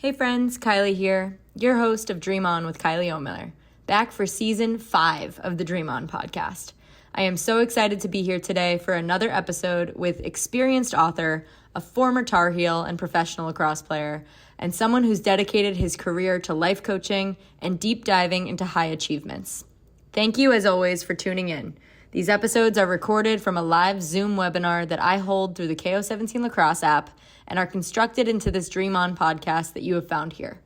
Hey friends, Kylie here, your host of Dream On with Kylie O'Miller, back for season 5 of the Dream On podcast. I am so excited to be here today for another episode with experienced author, a former Tar Heel and professional lacrosse player, and someone who's dedicated his career to life coaching and deep diving into high achievements. Thank you as always for tuning in. These episodes are recorded from a live Zoom webinar that I hold through the KO17 Lacrosse app and are constructed into this Dream On podcast that you have found here.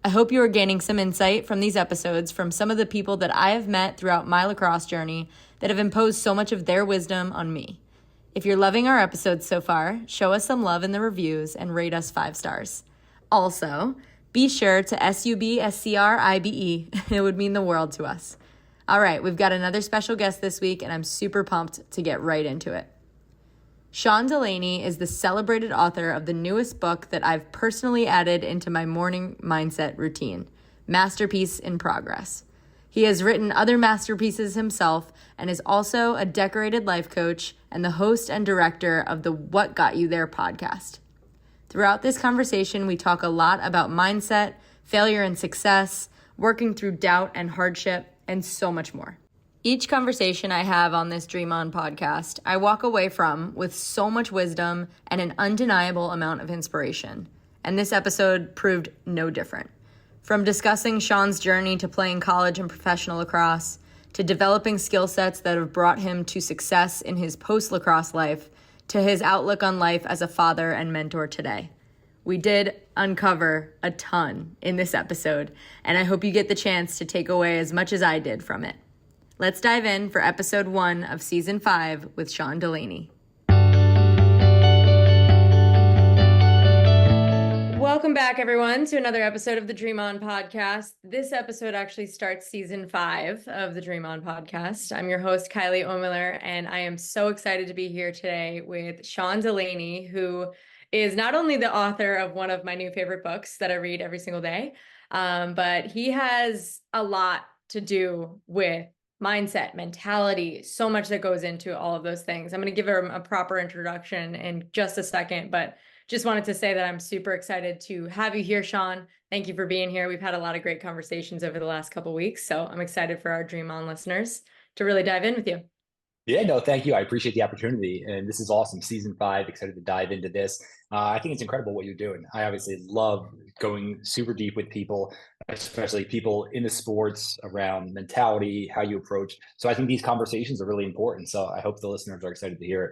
I hope you are gaining some insight from these episodes from some of the people that I have met throughout my lacrosse journey that have imposed so much of their wisdom on me. If you're loving our episodes so far, show us some love in the reviews and rate us 5 stars. Also, be sure to SUBSCRIBE. It would mean the world to us. All right, we've got another special guest this week, and I'm super pumped to get right into it. Sean DeLaney is the celebrated author of the newest book that I've personally added into my morning mindset routine, Masterpiece in Progress. He has written other masterpieces himself and is also a decorated life coach and the host and director of the What Got You There podcast. Throughout this conversation, we talk a lot about mindset, failure and success, working through doubt and hardship, and so much more. Each conversation I have on this Dream On podcast, I walk away from with so much wisdom and an undeniable amount of inspiration. And this episode proved no different. From discussing Sean's journey to playing college and professional lacrosse, to developing skill sets that have brought him to success in his post-lacrosse life, to his outlook on life as a father and mentor today. We did uncover a ton in this episode, and I hope you get the chance to take away as much as I did from it. Let's dive in for episode 1 of season 5 with Sean DeLaney. Welcome back, everyone, to another episode of the Dream On podcast. This episode actually starts season 5 of the Dream On podcast. I'm your host, Kylie O'Miller, and I am so excited to be here today with Sean DeLaney, who is not only the author of one of my new favorite books that I read every single day, but he has a lot to do with mindset, mentality, so much that goes into all of those things. I'm going to give him a proper introduction in just a second, but just wanted to say that I'm super excited to have you here, Sean. Thank you for being here. We've had a lot of great conversations over the last couple of weeks, so I'm excited for our Dream On listeners to really dive in with you. Yeah, no, thank you. I appreciate the opportunity. And this is awesome. Season 5, excited to dive into this. I think it's incredible what you're doing. I obviously love going super deep with people, especially people in the sports around mentality, how you approach. So I think these conversations are really important. So I hope the listeners are excited to hear it.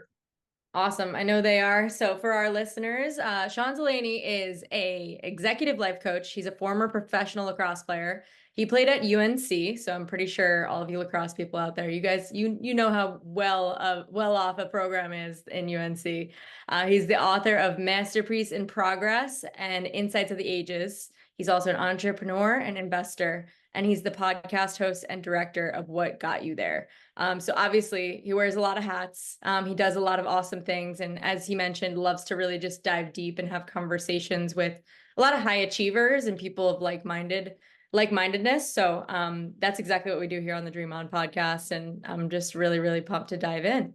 Awesome. I know they are. So for our listeners, Sean DeLaney is a executive life coach. He's a former professional lacrosse player. He played at UNC, so I'm pretty sure all of you lacrosse people out there, you guys, you know how well off a program is in UNC. He's the author of Masterpiece in Progress and Insights of the Ages. He's also an entrepreneur and investor, and he's the podcast host and director of What Got You There. So obviously he wears a lot of hats. He does a lot of awesome things. And as he mentioned, loves to really just dive deep and have conversations with a lot of high achievers and people of like-mindedness. So that's exactly what we do here on the Dream On podcast. And I'm just really, really pumped to dive in.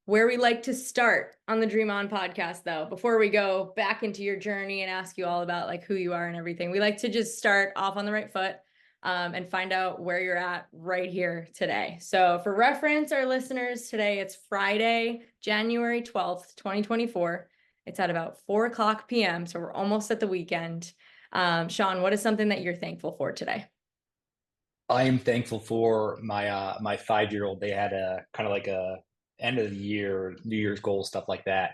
Where we like to start on the Dream On podcast, though, before we go back into your journey and ask you all about like who you are and everything, we like to just start off on the right foot. And find out where you're at right here today. So for reference, our listeners, today it's Friday, January 12th, 2024. It's at about 4:00 p.m. So we're almost at the weekend. Sean, what is something that you're thankful for today? I am thankful for my 5-year-old. They had a kind of like a end of the year, New Year's goal, stuff like that.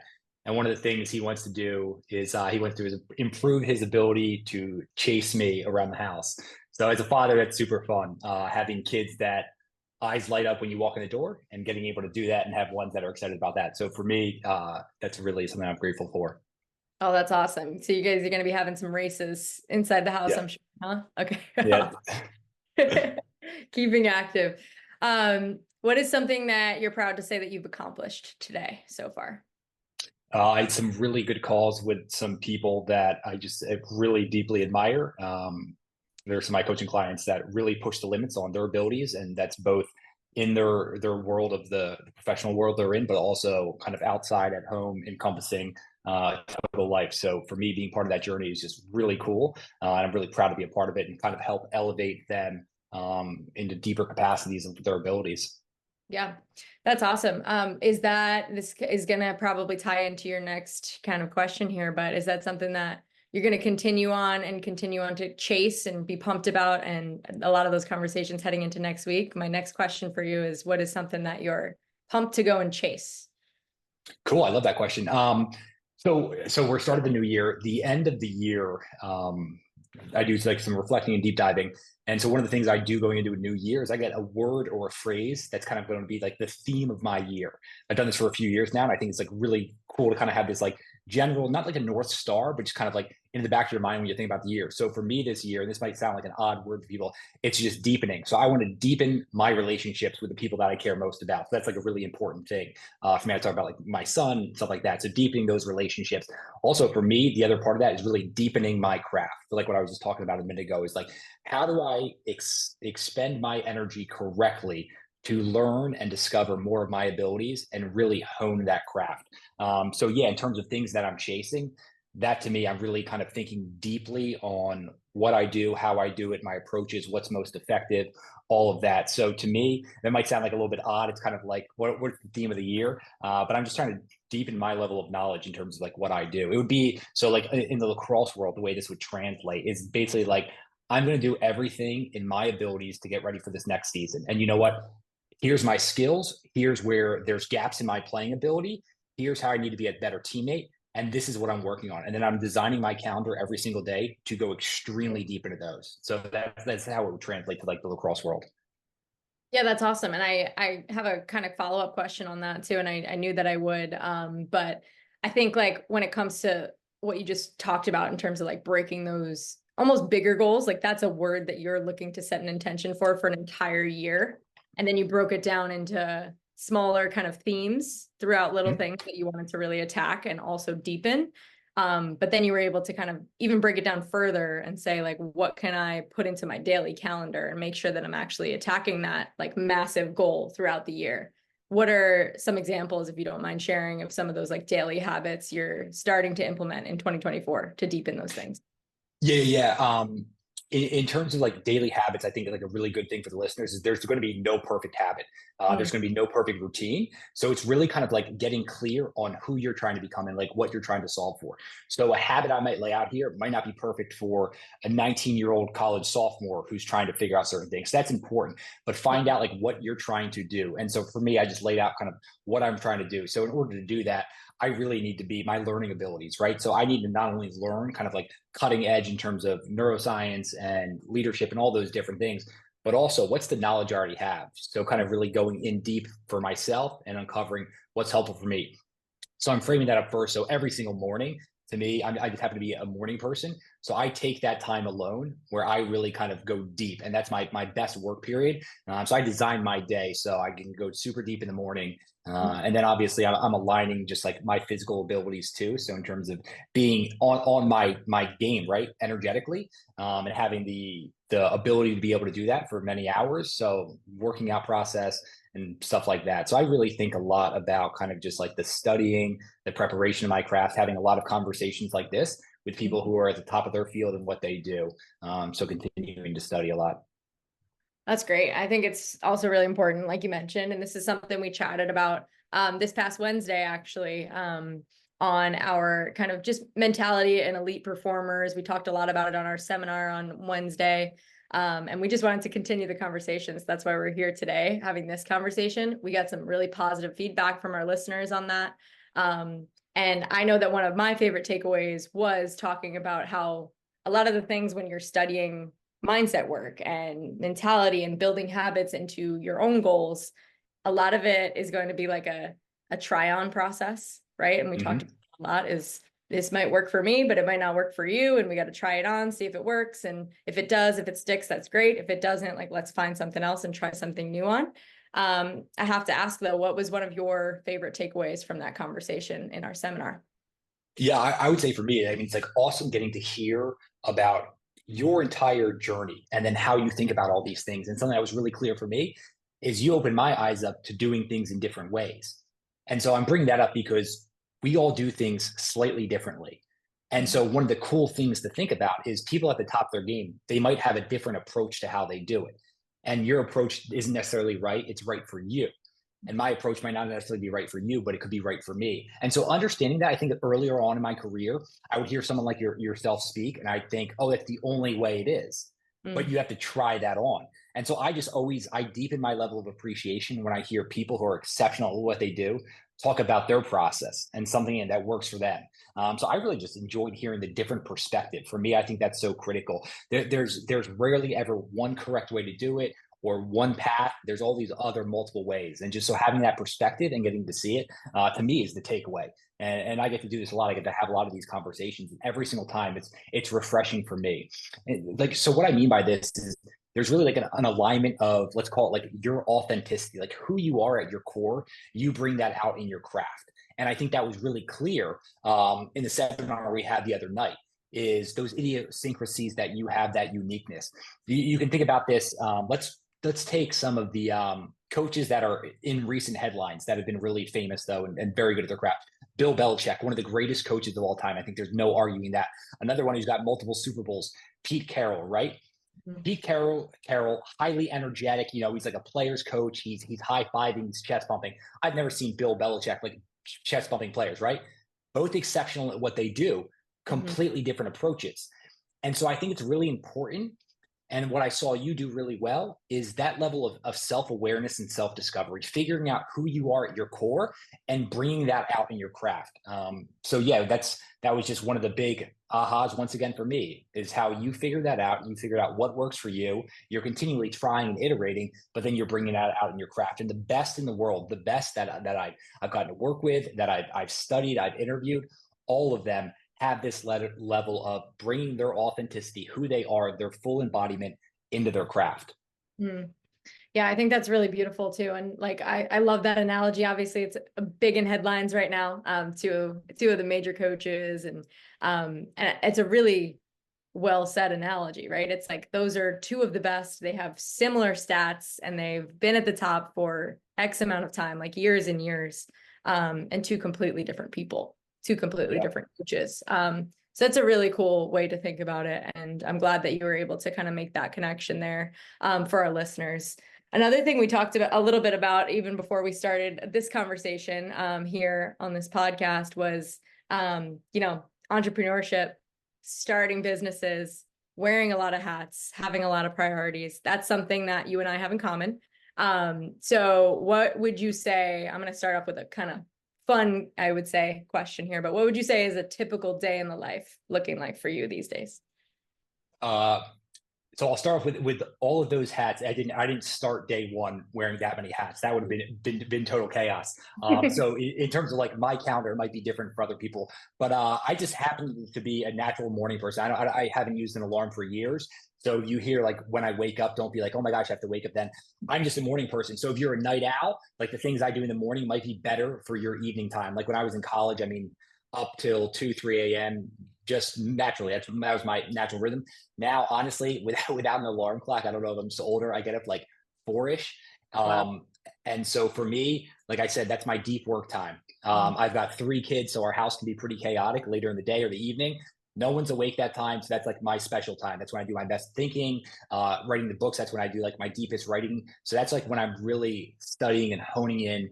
And one of the things he wants to do is he wants to improve his ability to chase me around the house. So as a father, that's super fun, having kids that eyes light up when you walk in the door and getting able to do that and have ones that are excited about that. So for me, that's really something I'm grateful for. Oh, that's awesome. So you guys are going to be having some races inside the house, Yeah. I'm sure, huh? Okay. Yeah. Keeping active. What is something that you're proud to say that you've accomplished today so far? I had some really good calls with some people that I just really deeply admire. There are some of my coaching clients that really push the limits on their abilities, and that's both in their world of the professional world they're in, but also kind of outside at home, encompassing total life. So for me, being part of that journey is just really cool. And I'm really proud to be a part of it and kind of help elevate them into deeper capacities of their abilities. Yeah, that's awesome. This is going to probably tie into your next kind of question here, but is that something that you're going to continue on to chase and be pumped about? And a lot of those conversations heading into next week. My next question for you is, what is something that you're pumped to go and chase? Cool. I love that question. So we're starting the new year. The end of the year, I do like some reflecting and deep diving. And so one of the things I do going into a new year is I get a word or a phrase that's kind of going to be like the theme of my year. I've done this for a few years now, and I think it's like really cool to kind of have this like general, not like a North Star, but just kind of like in the back of your mind when you think about the year. So for me this year, and this might sound like an odd word to people, it's just deepening. So I want to deepen my relationships with the people that I care most about. So that's like a really important thing for me. I talk about like my son, stuff like that. So deepening those relationships. Also for me, the other part of that is really deepening my craft. So like what I was just talking about a minute ago is like, how do I expend my energy correctly to learn and discover more of my abilities and really hone that craft? So yeah, in terms of things that I'm chasing, that to me, I'm really kind of thinking deeply on what I do, how I do it, my approaches, what's most effective, all of that. So to me, that might sound like a little bit odd. It's kind of like, what's the theme of the year? But I'm just trying to deepen my level of knowledge in terms of like what I do. It would be, so like in the lacrosse world, the way this would translate is basically like, I'm going to do everything in my abilities to get ready for this next season. And you know what? Here's my skills. Here's where there's gaps in my playing ability. Here's how I need to be a better teammate. And this is what I'm working on. And then I'm designing my calendar every single day to go extremely deep into those. So that's how it would translate to like the lacrosse world. Yeah, that's awesome. And I have a kind of follow-up question on that too. And I knew that I would, but I think like when it comes to what you just talked about in terms of like breaking those almost bigger goals, like that's a word that you're looking to set an intention for an entire year. And then you broke it down into smaller kind of themes throughout little things that you wanted to really attack and also deepen. But then you were able to kind of even break it down further and say, like, what can I put into my daily calendar and make sure that I'm actually attacking that like massive goal throughout the year? What are some examples, if you don't mind sharing, of some of those like daily habits you're starting to implement in 2024 to deepen those things? Yeah. In terms of like daily habits, I think like a really good thing for the listeners is there's going to be no perfect habit. There's going to be no perfect routine. So it's really kind of like getting clear on who you're trying to become and like what you're trying to solve for. So a habit I might lay out here might not be perfect for a 19-year-old college sophomore who's trying to figure out certain things. So that's important, but find out like what you're trying to do. And so for me, I just laid out kind of what I'm trying to do. So in order to do that, I really need to be my learning abilities, right? So I need to not only learn kind of like cutting edge in terms of neuroscience and leadership and all those different things, but also what's the knowledge I already have? So kind of really going in deep for myself and uncovering what's helpful for me. So I'm framing that up first. So every single morning, to me, I just happen to be a morning person. So I take that time alone where I really kind of go deep. And that's my best work period. So I design my day so I can go super deep in the morning. And then obviously I'm aligning just like my physical abilities too. So in terms of being on my game, right, energetically, and having the ability to be able to do that for many hours. So working out process and stuff like that. So I really think a lot about kind of just like the studying, the preparation of my craft, having a lot of conversations like this with people who are at the top of their field and what they do. So continuing to study a lot. That's great. I think it's also really important, like you mentioned, and this is something we chatted about this past Wednesday, actually, on our kind of just mentality and elite performers. We talked a lot about it on our seminar on Wednesday. And we just wanted to continue the conversations. That's why we're here today having this conversation. We got some really positive feedback from our listeners on that. And I know that one of my favorite takeaways was talking about how a lot of the things when you're studying mindset work and mentality and building habits into your own goals, a lot of it is going to be like a try on process, right? And we talked about a lot is this might work for me, but it might not work for you. And we got to try it on, see if it works. And if it does, if it sticks, that's great. If it doesn't, like, let's find something else and try something new on. I have to ask though, what was one of your favorite takeaways from that conversation in our seminar? Yeah, I would say for me, I mean, it's like awesome getting to hear about your entire journey and then how you think about all these things. And something that was really clear for me is you opened my eyes up to doing things in different ways. And so I'm bringing that up because we all do things slightly differently. And so one of the cool things to think about is people at the top of their game, they might have a different approach to how they do it. And your approach isn't necessarily right. It's right for you. And my approach might not necessarily be right for you, but it could be right for me. And so understanding that, I think that earlier on in my career, I would hear someone like yourself speak, and I think, oh, that's the only way it is. But you have to try that on. And so I deepen my level of appreciation when I hear people who are exceptional at what they do talk about their process and something that works for them. So I really just enjoyed hearing the different perspective. For me, I think that's so critical. There's rarely ever one correct way to do it or one path. There's all these other multiple ways. And just so having that perspective and getting to see it, to me, is the takeaway. And I get to do this a lot. I get to have a lot of these conversations, and every single time it's refreshing for me. And so what I mean by this is there's really like an alignment of, let's call it like your authenticity, like who you are at your core, you bring that out in your craft. And I think that was really clear in the seminar we had the other night, is those idiosyncrasies that you have, that uniqueness. You can think about this. Let's take some of the coaches that are in recent headlines that have been really famous, though, and very good at their craft. Bill Belichick, one of the greatest coaches of all time. I think there's no arguing that. Another one who's got multiple Super Bowls, Pete Carroll, right? Pete Carroll, highly energetic. He's like a player's coach. He's high-fiving, he's chest bumping. I've never seen Bill Belichick like chest bumping players, right? Both exceptional at what they do, completely different approaches. And so I think it's really important. And what I saw you do really well is that level of self-awareness and self-discovery, figuring out who you are at your core and bringing that out in your craft. So yeah, that was just one of the big ahas once again for me, is how you figure that out. You figured out what works for you. You're continually trying and iterating, but then you're bringing that out in your craft. And the best in the world, the best that I've gotten to work with, that I've studied, I've interviewed, all of them have this level of bringing their authenticity, who they are, their full embodiment into their craft. Yeah, I think that's really beautiful too. And like, I love that analogy. Obviously it's big in headlines right now, two of the major coaches, and it's a really well said analogy, right? It's like, those are two of the best. They have similar stats and they've been at the top for X amount of time, like years and years, and two completely different people. Two completely different coaches. So that's a really cool way to think about it. And I'm glad that you were able to kind of make that connection there for our listeners. Another thing we talked about a little bit about even before we started this conversation here on this podcast was, entrepreneurship, starting businesses, wearing a lot of hats, having a lot of priorities. That's something that you and I have in common. So what would you say? I'm going to start off with a kind of fun, I would say, question here, but what would you say is a typical day in the life looking like for you these days? So I'll start off with all of those hats. I didn't start day one wearing that many hats. That would have been total chaos. So in terms of like my calendar, it might be different for other people, but I just happen to be a natural morning person. I haven't used an alarm for years. So you hear like when I wake up, don't be like, oh my gosh, I have to wake up then. I'm just a morning person. So if you're a night owl, like the things I do in the morning might be better for your evening time. Like when I was in college, I mean, up till 2, 3 a.m., just naturally, that was my natural rhythm. Now, honestly, without an alarm clock, I don't know if I'm just older, I get up like 4-ish. Wow. And so for me, like I said, that's my deep work time. I've got 3 kids, so our house can be pretty chaotic later in the day or the evening. No one's awake that time, so that's like my special time. That's when I do my best thinking, writing the books. That's when I do like my deepest writing. So that's like when I'm really studying and honing in,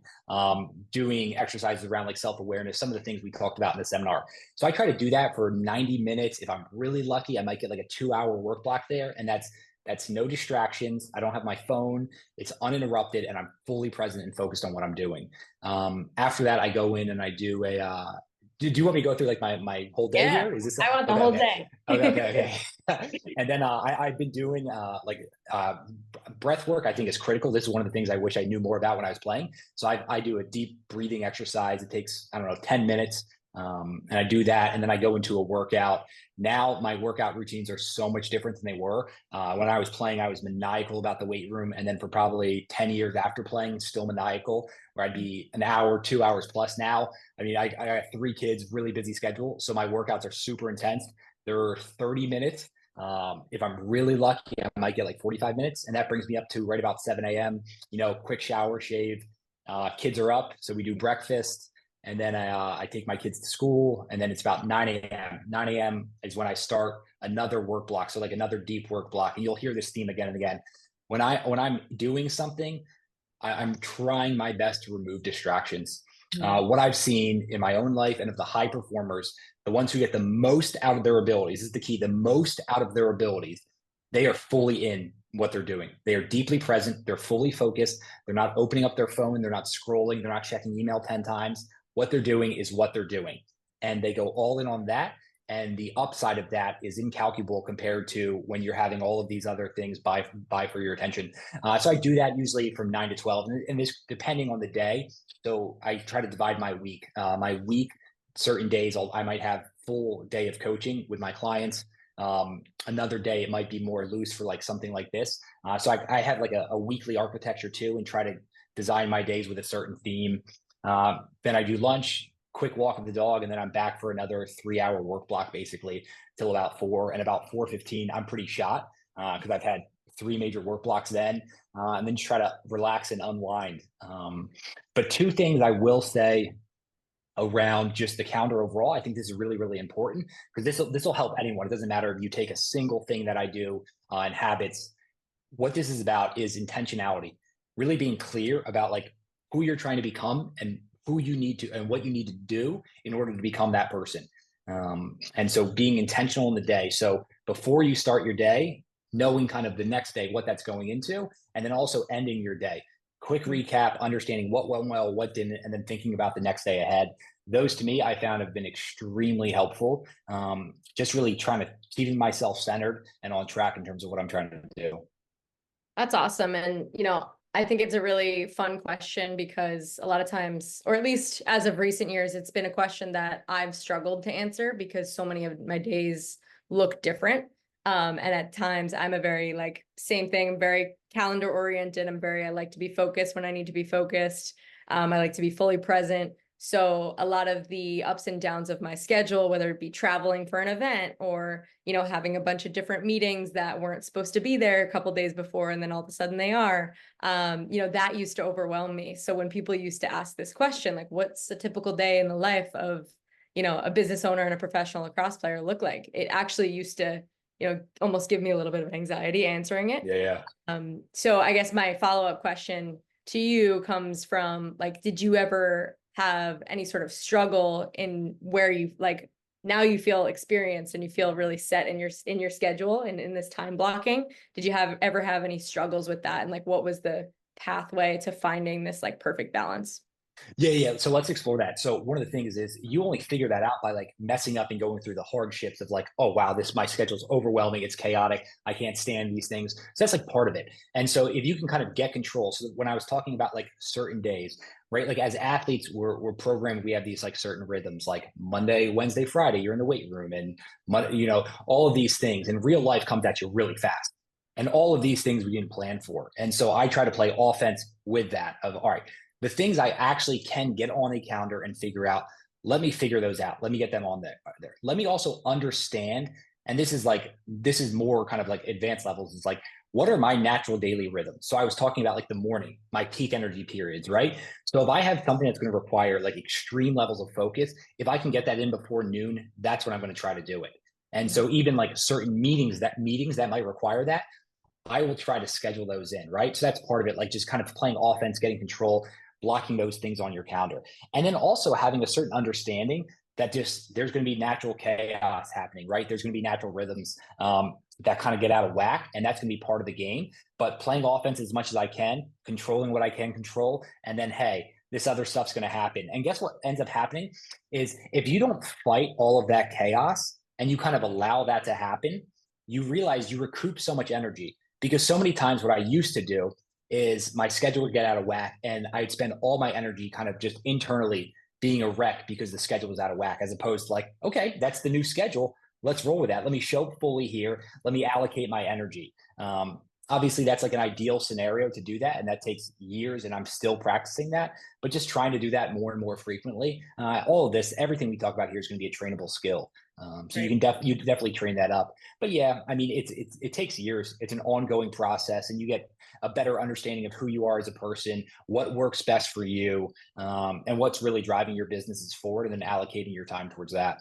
doing exercises around like self-awareness, some of the things we talked about in the seminar. So I try to do that for 90 minutes. If I'm really lucky, I might get like a 2-hour work block there, and that's no distractions. I don't have my phone. It's uninterrupted, and I'm fully present and focused on what I'm doing. After that, I go in and I do a do you want me to go through like my whole day here? Is this I want the whole day. Okay. And then I've been doing breath work. I think is critical. This is one of the things I wish I knew more about when I was playing. So I do a deep breathing exercise. It takes, 10 minutes. And I do that, and then I go into a workout. Now my workout routines are so much different than they were. When I was playing, I was maniacal about the weight room. And then for probably 10 years after playing, still maniacal, where I'd be an hour, 2 hours plus now. I mean, I got 3 kids, really busy schedule. So my workouts are super intense. They're 30 minutes. If I'm really lucky, I might get like 45 minutes. And that brings me up to right about 7 a.m., quick shower, shave. Kids are up. So we do breakfast. and then I take my kids to school, and then it's about 9 a.m. 9 a.m. is when I start another work block, so like another deep work block. And you'll hear this theme again and again. When I'm doing something, I'm trying my best to remove distractions. What I've seen in my own life and of the high performers, the ones who get the most out of their abilities, is the key, the most out of their abilities, they are fully in what they're doing. They are deeply present. They're fully focused. They're not opening up their phone. They're not scrolling. They're not checking email 10 times. What they're doing is what they're doing. And they go all in on that. And the upside of that is incalculable compared to when you're having all of these other things buy for your attention. So I do that usually from 9 to 12, and this depending on the day. So I try to divide my week. Certain days I might have full day of coaching with my clients. Another day it might be more loose for like something like this. So I have like a weekly architecture too, and try to design my days with a certain theme. Then I do lunch, quick walk of the dog, and then I'm back for another 3-hour work block basically till about 4. And about 4:15 I'm pretty shot because I've had 3 major work blocks then, and then just try to relax and unwind. But 2 things I will say around just the calendar overall, I think this is really, really important, because this will help anyone. It doesn't matter if you take a single thing that I do in habits. What this is about is intentionality, really being clear about like who you're trying to become and who you need to and what you need to do in order to become that person. And so being intentional in the day. So before you start your day, knowing kind of the next day what that's going into, and then also ending your day. Quick recap, understanding what went well, what didn't, and then thinking about the next day ahead. Those to me, I found have been extremely helpful. Just really trying to keeping myself centered and on track in terms of what I'm trying to do. That's awesome. And, I think it's a really fun question because a lot of times, or at least as of recent years, it's been a question that I've struggled to answer because so many of my days look different. And at times I'm a very same thing, I'm very calendar oriented. I like to be focused when I need to be focused. I like to be fully present. So a lot of the ups and downs of my schedule, whether it be traveling for an event or, having a bunch of different meetings that weren't supposed to be there a couple days before, and then all of a sudden they are, that used to overwhelm me. So when people used to ask this question, like, what's a typical day in the life of, a business owner and a professional lacrosse player look like? It actually used to, almost give me a little bit of anxiety answering it. Yeah. So I guess my follow-up question to you comes from did you ever have any sort of struggle in where you now you feel experienced and you feel really set in your schedule and in this time blocking? Did you ever have any struggles with that? And what was the pathway to finding this perfect balance? Yeah. So let's explore that. So one of the things is you only figure that out by messing up and going through the hardships of oh wow, my schedule's overwhelming, it's chaotic, I can't stand these things. So that's part of it. And so if you can kind of get control. So when I was talking about certain days, right? As athletes, we're programmed, we have these certain rhythms, like Monday, Wednesday, Friday, you're in the weight room, and all of these things. And real life comes at you really fast. And all of these things we didn't plan for. And so I try to play offense with that of, all right, the things I actually can get on a calendar and figure out, let me figure those out. Let me get them on there. Let me also understand, and this is more kind of advanced levels. It's what are my natural daily rhythms? So I was talking about the morning, my peak energy periods, right? So if I have something that's going to require extreme levels of focus, if I can get that in before noon, that's when I'm going to try to do it. And so even certain meetings that might require that, I will try to schedule those in, right? So that's part of it, just kind of playing offense, getting control, blocking those things on your calendar. And then also having a certain understanding that there's going to be natural chaos happening, right? There's going to be natural rhythms that kind of get out of whack, and that's going to be part of the game. But playing offense as much as I can, controlling what I can control, and then, hey, this other stuff's going to happen. And guess what ends up happening is if you don't fight all of that chaos and you kind of allow that to happen, you realize you recoup so much energy. Because so many times what I used to do is my schedule would get out of whack and I'd spend all my energy kind of just internally being a wreck because the schedule was out of whack, as opposed to okay, that's the new schedule. Let's roll with that. Let me show up fully here. Let me allocate my energy. Obviously, that's an ideal scenario to do that. And that takes years and I'm still practicing that. But just trying to do that more and more frequently. All of this, everything we talk about here is going to be a trainable skill. So Right. you definitely train that up. But yeah, I mean, it takes years. It's an ongoing process, and you get a better understanding of who you are as a person, what works best for you, and what's really driving your businesses forward, and then allocating your time towards that.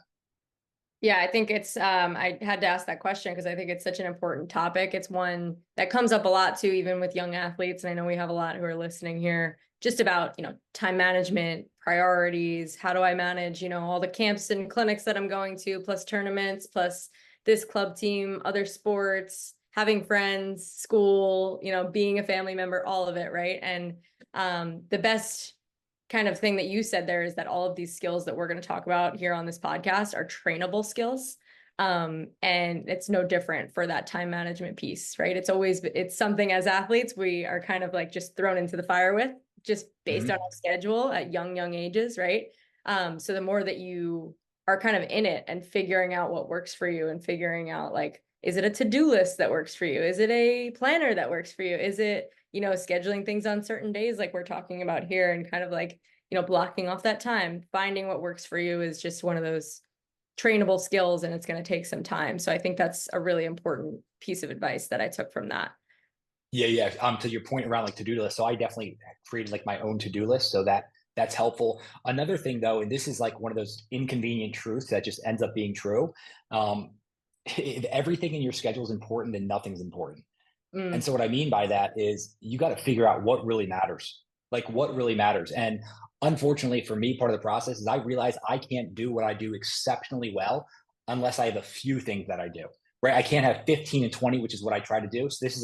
Yeah, I think it's I had to ask that question because I think it's such an important topic. It's one that comes up a lot too, even with young athletes. And I know we have a lot who are listening here just about, time management, priorities. How do I manage, all the camps and clinics that I'm going to, plus tournaments, plus this club team, other sports, having friends, school, being a family member, all of it, right? And the best kind of thing that you said there is that all of these skills that we're going to talk about here on this podcast are trainable skills. And it's no different for that time management piece, right? It's something as athletes, we are kind of like just thrown into the fire with, just based on Mhm. our schedule at young ages, right? So the more that you are kind of in it and figuring out what works for you and figuring out like, is it a to-do list that works for you? Is it a planner that works for you? Is it, scheduling things on certain days like we're talking about here and kind of like, blocking off that time, finding what works for you is just one of those trainable skills and it's going to take some time. So I think that's a really important piece of advice that I took from that. Yeah, yeah. To your point around like to-do list, so I definitely created like my own to-do list, so that's helpful. Another thing though, and this is like one of those inconvenient truths that just ends up being true. Um, if everything in your schedule is important, then nothing's important. And Mm, so what I mean by that is you got to figure out what really matters, like what really matters. And unfortunately for me, part of the process is I realize I can't do what I do exceptionally well unless I have a few things that I do, right? I can't have 15 and 20, which is what I try to do. So this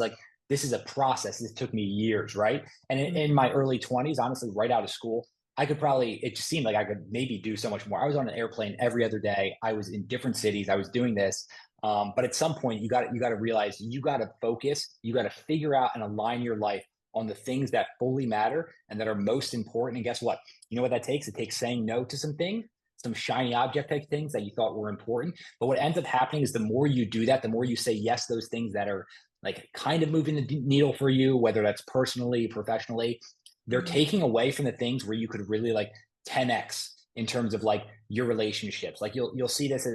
is a process. This took me years, right? And in my early 20s, honestly, right out of school, it just seemed like I could maybe do so much more. I was on an airplane every other day. I was in different cities. I was doing this. But at some point, you got to realize you got to focus. You got to figure out and align your life on the things that fully matter and that are most important. And guess what? You know what that takes? It takes saying no to some things, some shiny object type things that you thought were important. But what ends up happening is the more you do that, the more you say yes those things that are like kind of moving the needle for you, whether that's personally, professionally. They're mm, taking away from the things where you could really like 10x in terms of like your relationships. Like you'll see this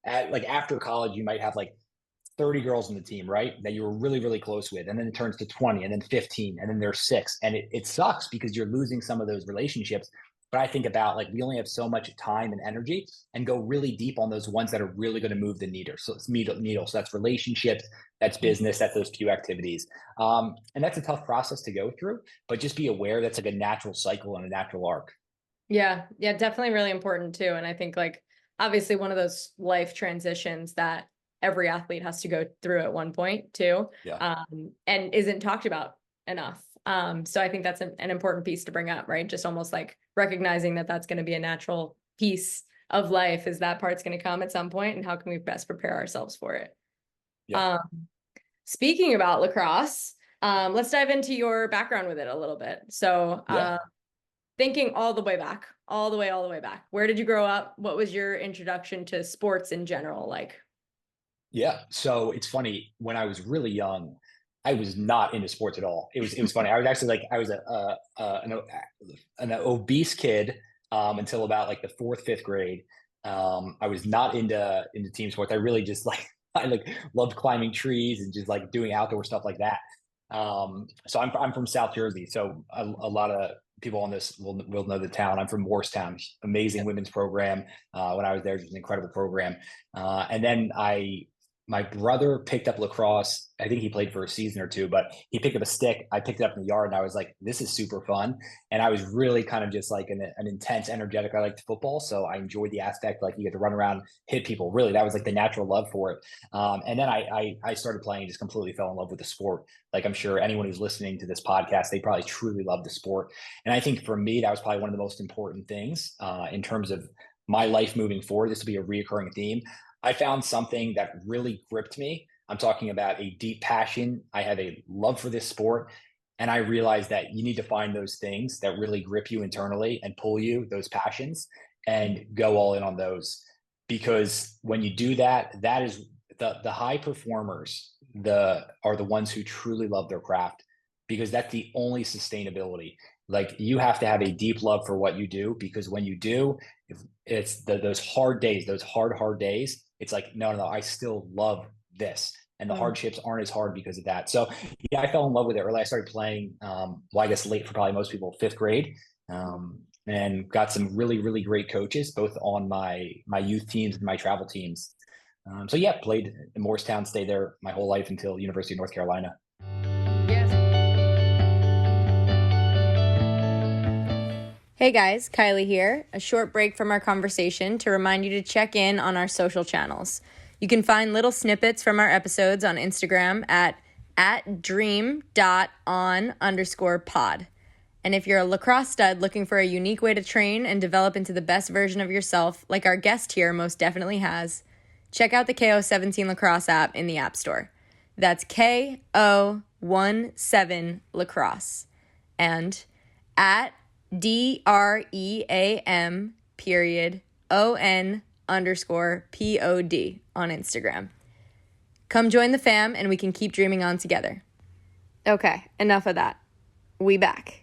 at like after college, you might have like 30 girls in the team, right? That you were really, really close with. And then it turns to 20 and then 15 and then there's six. And it sucks because you're losing some of those relationships. But I think about like we only have so much time and energy and go really deep on those ones that are really going to move the needle. So it's needle. So that's relationships, that's mm. business, that's those few activities. And that's a tough process to go through, but just be aware that's like a natural cycle and a natural arc. Yeah, yeah, definitely really important too. And I think like obviously one of those life transitions that every athlete has to go through at one point too, Yeah. and isn't talked about enough. So I think that's an important piece to bring up, right? Just almost like recognizing that that's going to be a natural piece of life, is that part's going to come at some point, and how can we best prepare ourselves for it? Yeah. Um, Speaking about lacrosse, let's dive into your background with it a little bit. So, Yeah. thinking all the way back, all the way back. Where did you grow up? What was your introduction to sports in general like? Yeah. So it's funny, when I was really young, I was not into sports at all. It was funny. I was actually like, I was an obese kid until about like the fourth, fifth grade. I was not into team sports. I really just like, I like loved climbing trees and just like doing outdoor stuff like that. So I'm from South Jersey. So a lot of people on this will know the town. I'm from Morristown, amazing Yep. women's program. When I was there, it was an incredible program. And then my brother picked up lacrosse. I think he played for a season or two, but he picked up a stick. I picked it up in the yard and I was like, this is super fun. And I was really kind of just like an intense, energetic. I liked football. So I enjoyed the aspect, like you get to run around, hit people. Really, that was like the natural love for it. And then I started playing and just completely fell in love with the sport. Like I'm sure anyone who's listening to this podcast, they probably truly love the sport. And I think for me, that was probably one of the most important things in terms of my life moving forward. This will be a reoccurring theme. I found something that really gripped me. I'm talking about a deep passion. I have a love for this sport. And I realized that you need to find those things that really grip you internally and pull you, those passions, and go all in on those. Because when you do that, that is the high performers, are the ones who truly love their craft, because that's the only sustainability. Like you have to have a deep love for what you do, because when you do, It's those hard days, those hard days. It's like, no, I still love this. And the Mm. hardships aren't as hard because of that. So yeah, I fell in love with it early. I started playing, well, I guess late for probably most people, fifth grade. And got some really, really great coaches, both on my youth teams and my travel teams. So yeah, played in Morristown, stayed there my whole life until University of North Carolina. Yes. Hey guys, Kylie here. A short break from our conversation to remind you to check in on our social channels. You can find little snippets from our episodes on Instagram at dream.on_pod. And if you're a lacrosse stud looking for a unique way to train and develop into the best version of yourself, like our guest here most definitely has, check out the KO17 Lacrosse app in the App Store. That's KO17 Lacrosse. And at DREAM_ON_POD on Instagram. Come join the fam and we can keep dreaming on together. Okay, enough of that. We back.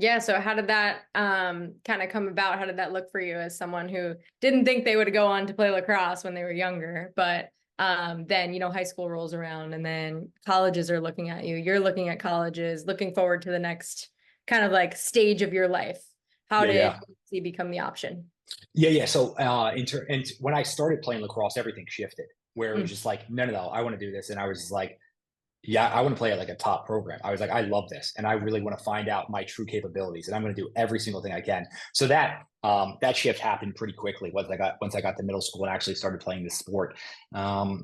Yeah, so how did that kind of come about? How did that look for you as someone who didn't think they would go on to play lacrosse when they were younger, but then, high school rolls around and then colleges are looking at you. You're looking at colleges, looking forward to the next kind of like stage of your life. How did he become the option? Yeah. So and when I started playing lacrosse, everything shifted where it was just like, no, I want to do this. And I was just like, yeah, I want to play at like a top program. I was like, I love this, and I really want to find out my true capabilities, and I'm going to do every single thing I can. So that shift happened pretty quickly once I got to middle school and actually started playing this sport. And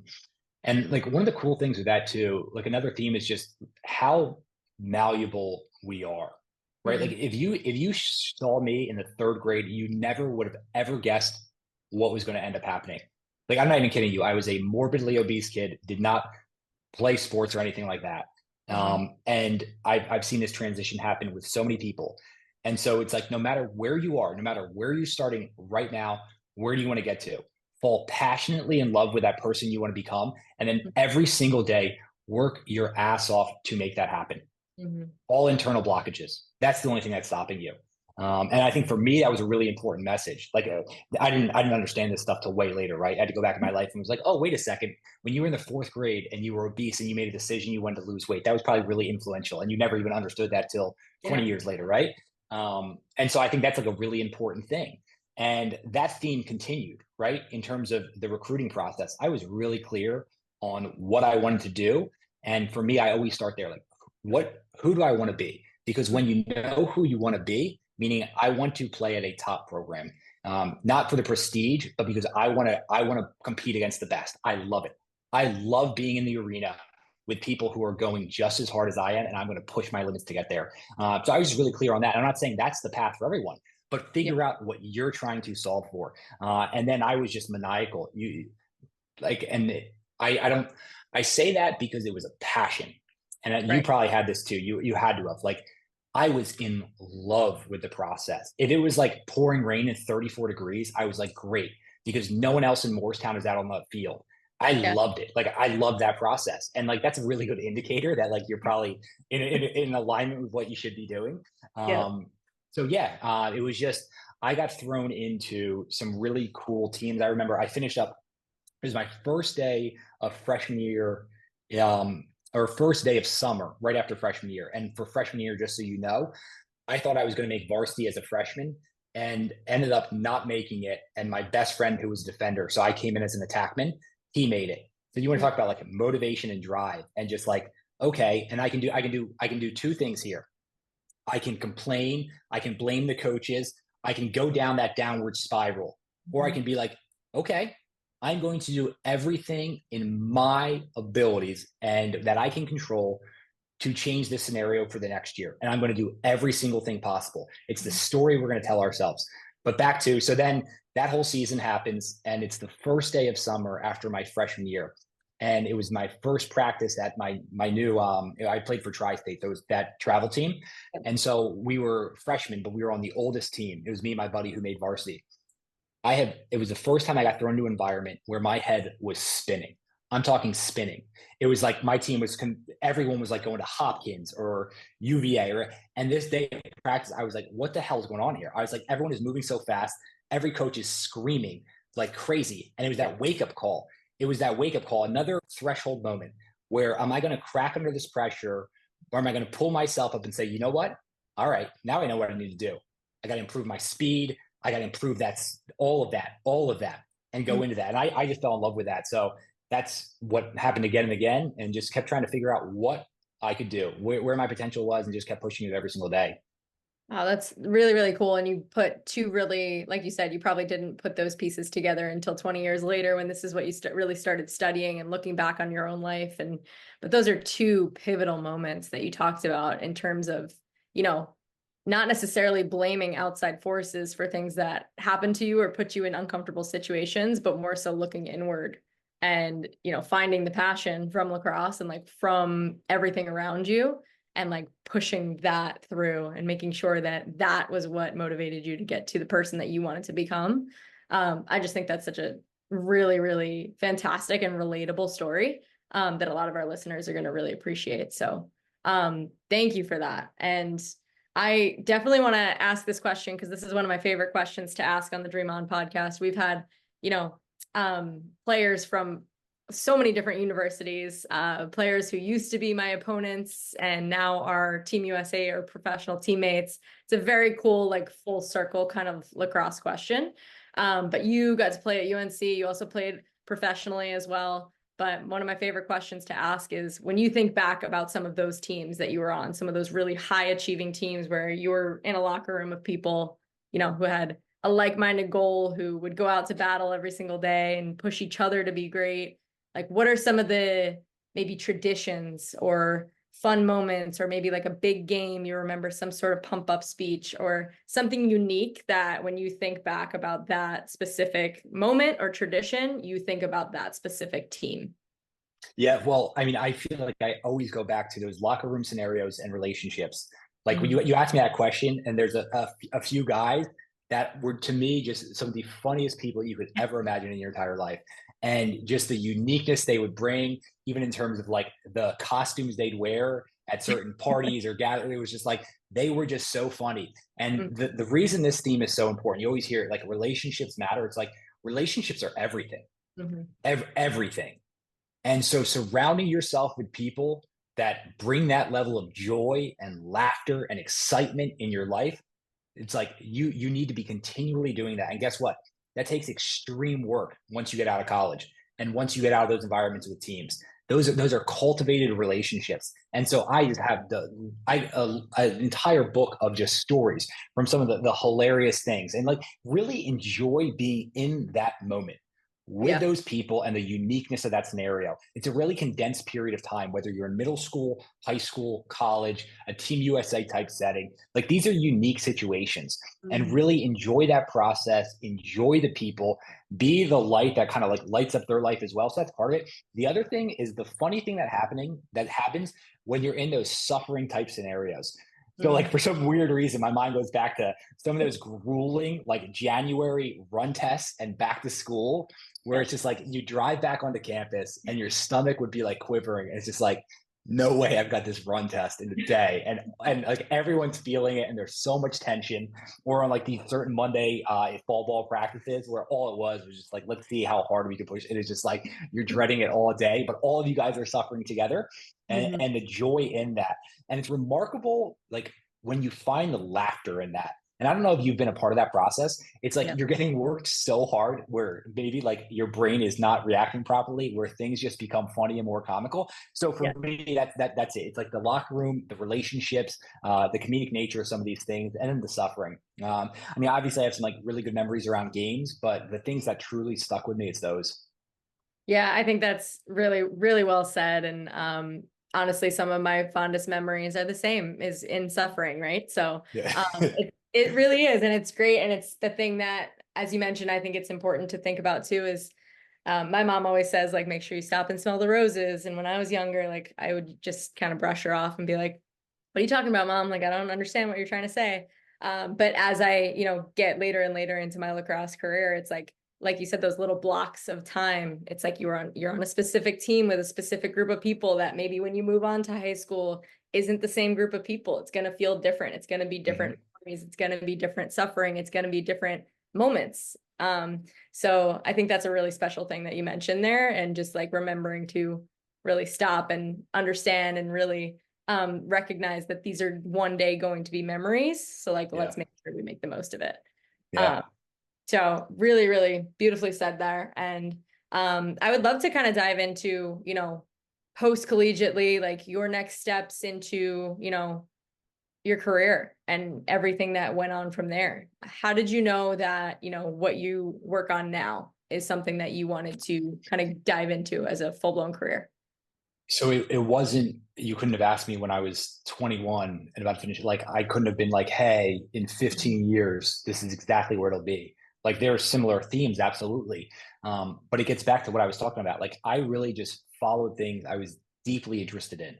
like one of the cool things with that too, like another theme is just how malleable we are, right? Like if you saw me in the third grade, you never would have ever guessed what was going to end up happening. Like I'm not even kidding you. I was a morbidly obese kid, did not play sports or anything like that. And I've seen this transition happen with so many people. And so it's like, no matter where you are, no matter where you're starting right now, where do you want to get to? Fall passionately in love with that person you want to become. And then every single day, work your ass off to make that happen. All internal blockages. That's the only thing that's stopping you. And I think for me, that was a really important message. Like I didn't understand this stuff till way later, right? I had to go back in my life and was like, oh, wait a second. When you were in the fourth grade and you were obese and you made a decision, you wanted to lose weight. That was probably really influential. And you never even understood that till 20 years later, right? And so I think that's like a really important thing. And that theme continued, right? In terms of the recruiting process, I was really clear on what I wanted to do. And for me, I always start there, like, who do I want to be? Because when you know who you want to be, meaning I want to play at a top program, not for the prestige, but because I want to compete against the best. I love it. I love being in the arena with people who are going just as hard as I am, and I'm going to push my limits to get there. So I was just really clear on that. I'm not saying that's the path for everyone, but figure out what you're trying to solve for. And then I was just maniacal. I say that because it was a passion. And you probably had this too. You had to have, like, I was in love with the process. If it was like pouring rain and 34 degrees, I was like, great, because no one else in Morristown is out on the field. I loved it. Like I love that process. And like, that's a really good indicator that like, you're probably in alignment with what you should be doing. So it was just, I got thrown into some really cool teams. I remember I finished up, it was my first day of freshman year, or first day of summer, right after freshman year. And for freshman year, just so you know, I thought I was going to make varsity as a freshman and ended up not making it. And my best friend, who was a defender, so I came in as an attackman, he made it. So you want to talk about like motivation and drive and just like, okay, and I can do two things here. I can complain, I can blame the coaches, I can go down that downward spiral, or I can be like, okay, I'm going to do everything in my abilities and that I can control to change this scenario for the next year. And I'm going to do every single thing possible. It's the story we're going to tell ourselves. But so then that whole season happens, and it's the first day of summer after my freshman year. And it was my first practice at my new, I played for Tri-State, that travel team. And so we were freshmen, but we were on the oldest team. It was me and my buddy who made varsity. It was the first time I got thrown into an environment where my head was spinning. I'm talking spinning. It was like my team was, everyone was like going to Hopkins or UVA, and this day of practice, I was like, what the hell is going on here? I was like, everyone is moving so fast. Every coach is screaming like crazy. And it was that wake up call. It was that wake up call, another threshold moment where am I going to crack under this pressure, or am I going to pull myself up and say, you know what? All right, now I know what I need to do. I got to improve my speed. I got to improve all of that, and go into that. And I just fell in love with that. So that's what happened again and again, and just kept trying to figure out what I could do, where my potential was, and just kept pushing it every single day. Oh, that's really, really cool. And you put two really, like you said, you probably didn't put those pieces together until 20 years later when this is what you really started studying and looking back on your own life. But those are two pivotal moments that you talked about in terms of, not necessarily blaming outside forces for things that happen to you or put you in uncomfortable situations, but more so looking inward and, finding the passion from lacrosse and like from everything around you, and like pushing that through and making sure that that was what motivated you to get to the person that you wanted to become. I just think that's such a really, really fantastic and relatable story that a lot of our listeners are going to really appreciate. So thank you for that. And I definitely want to ask this question because this is one of my favorite questions to ask on the Dream On podcast. We've had, players from so many different universities, players who used to be my opponents and now are Team USA or professional teammates. It's a very cool, like full circle kind of lacrosse question. But you got to play at UNC. You also played professionally as well. But one of my favorite questions to ask is when you think back about some of those teams that you were on, some of those really high achieving teams where you were in a locker room of people, who had a like-minded goal, who would go out to battle every single day and push each other to be great. Like, what are some of the maybe traditions or fun moments, or maybe like a big game you remember, some sort of pump up speech or something unique that when you think back about that specific moment or tradition, you think about that specific team? Yeah, well, I mean, I feel like I always go back to those locker room scenarios and relationships. Like when you asked me that question, and there's a few guys that were to me just some of the funniest people you could ever imagine in your entire life. And just the uniqueness they would bring, even in terms of like the costumes they'd wear at certain parties or gatherings. It was just like they were just so funny. And the reason this theme is so important, you always hear it, like relationships matter. It's like relationships are everything. Everything. And so surrounding yourself with people that bring that level of joy and laughter and excitement in your life, it's like you need to be continually doing that. And guess what? That takes extreme work once you get out of college and once you get out of those environments with teams. Those are cultivated relationships. And so I just have an entire book of just stories from some of the hilarious things, and like really enjoy being in that moment with those people and the uniqueness of that scenario. It's a really condensed period of time, whether you're in middle school, high school, college, a Team USA type setting. Like these are unique situations, and really enjoy that process, enjoy the people, be the light that kind of like lights up their life as well. So that's part of it. The other thing is the funny thing that happens when you're in those suffering type scenarios. So like for some weird reason, my mind goes back to some of those grueling like January run tests and back to school, where it's just like you drive back onto campus and your stomach would be like quivering. And it's just like, no way I've got this run test in the day. And like everyone's feeling it and there's so much tension. Or on like these certain Monday fall ball practices where all it was just like, let's see how hard we can push. It is just like you're dreading it all day, but all of you guys are suffering together, and the joy in that. And it's remarkable, like when you find the laughter in that. And I don't know if you've been a part of that process. It's like you're getting worked so hard where maybe like your brain is not reacting properly, where things just become funny and more comical. So for me, that's it. It's like the locker room, the relationships, the comedic nature of some of these things, and then the suffering. I mean, obviously, I have some like really good memories around games, but the things that truly stuck with me, it's those. Yeah, I think that's really, really well said. And honestly, some of my fondest memories are the same, is in suffering, right? So it really is. And it's great. And it's the thing that, as you mentioned, I think it's important to think about too, is my mom always says, like, make sure you stop and smell the roses. And when I was younger, like I would just kind of brush her off and be like, what are you talking about, Mom? Like, I don't understand what you're trying to say. But as I, get later and later into my lacrosse career, it's like, like you said, those little blocks of time. It's like you're on a specific team with a specific group of people that maybe when you move on to high school isn't the same group of people. It's going to feel different. It's going to be different memories. It's going to be different suffering. It's going to be different moments. So I think that's a really special thing that you mentioned there, and just like remembering to really stop and understand and really recognize that these are one day going to be memories. So like, let's make sure we make the most of it. Yeah. So really, really beautifully said there. And I would love to kind of dive into, you know, post-collegiately, like your next steps into, you know, your career and everything that went on from there. How did you know that, you know, what you work on now is something that you wanted to kind of dive into as a full-blown career? So it wasn't, you couldn't have asked me when I was 21 and about to finish. Like, I couldn't have been like, hey, in 15 years, this is exactly where it'll be. Like, there are similar themes, absolutely. But it gets back to what I was talking about. Like, I really just followed things I was deeply interested in.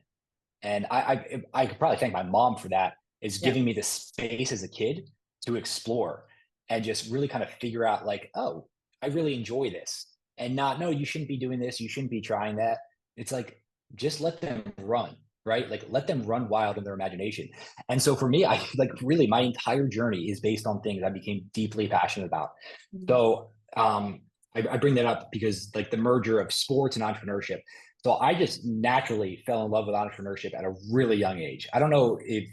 And I could probably thank my mom for that, is Yeah. giving me the space as a kid to explore and just really kind of figure out like, oh, I really enjoy this. And not, no, you shouldn't be doing this, you shouldn't be trying that. It's like, just let them run, right? Like, let them run wild in their imagination. And so for me, I like, really, my entire journey is based on things I became deeply passionate about. So I bring that up because like the merger of sports and entrepreneurship. So I just naturally fell in love with entrepreneurship at a really young age. I don't know if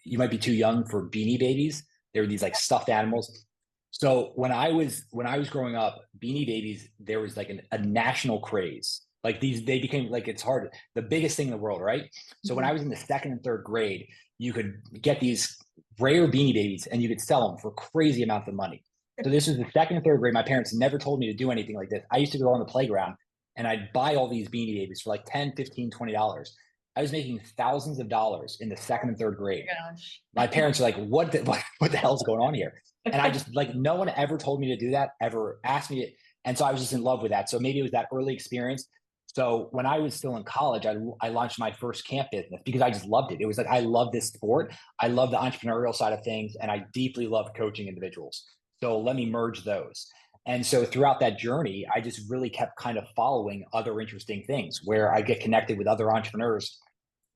you might be too young for Beanie Babies. They were these like stuffed animals. So when I was growing up, Beanie Babies, there was like a national craze. Like, these, they became like, it's hard, the biggest thing in the world, right? So when I was in the second and third grade, you could get these rare Beanie Babies and you could sell them for crazy amounts of money. So this was the second and third grade. My parents never told me to do anything like this. I used to go on the playground and I'd buy all these Beanie Babies for like 10, 15, $20. I was making thousands of dollars in the second and third grade. Oh gosh. My parents are like, what the hell's going on here? And I just, like, no one ever told me to do that, ever asked me to. And so I was just in love with that. So maybe it was that early experience. So when I was still in college, I launched my first camp business because I just loved it. It was like, I love this sport. I love the entrepreneurial side of things. And I deeply love coaching individuals. So let me merge those. And so throughout that journey, I just really kept kind of following other interesting things where I get connected with other entrepreneurs,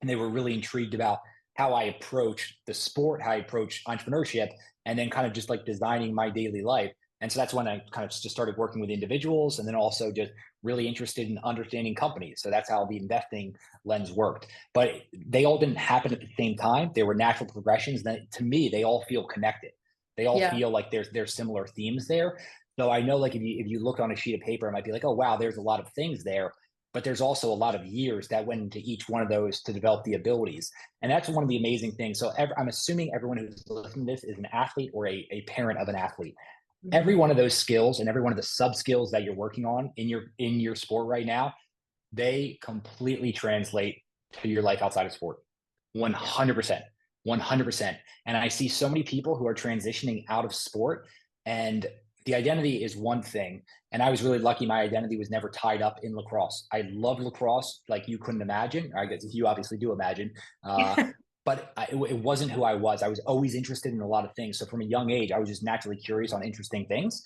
and they were really intrigued about how I approach the sport, how I approach entrepreneurship, and then kind of just like designing my daily life. And so that's when I kind of just started working with individuals, and then also just really interested in understanding companies. So that's how the investing lens worked. But they all didn't happen at the same time. They were natural progressions. Then to me, they all feel connected. They all Yeah. feel like there's similar themes there. So I know, like, if you look on a sheet of paper, it might be like, oh wow, there's a lot of things there, but there's also a lot of years that went into each one of those to develop the abilities. And that's one of the amazing things. So I'm assuming everyone who's listening to this is an athlete or a parent of an athlete. Every one of those skills and every one of the sub skills that you're working on in your sport right now, they completely translate to your life outside of sport. 100%. 100%. And I see so many people who are transitioning out of sport, and the identity is one thing. And I was really lucky. My identity was never tied up in lacrosse. I love lacrosse like you couldn't imagine. I guess you obviously do imagine. But it wasn't who I was. I was always interested in a lot of things. So from a young age, I was just naturally curious on interesting things.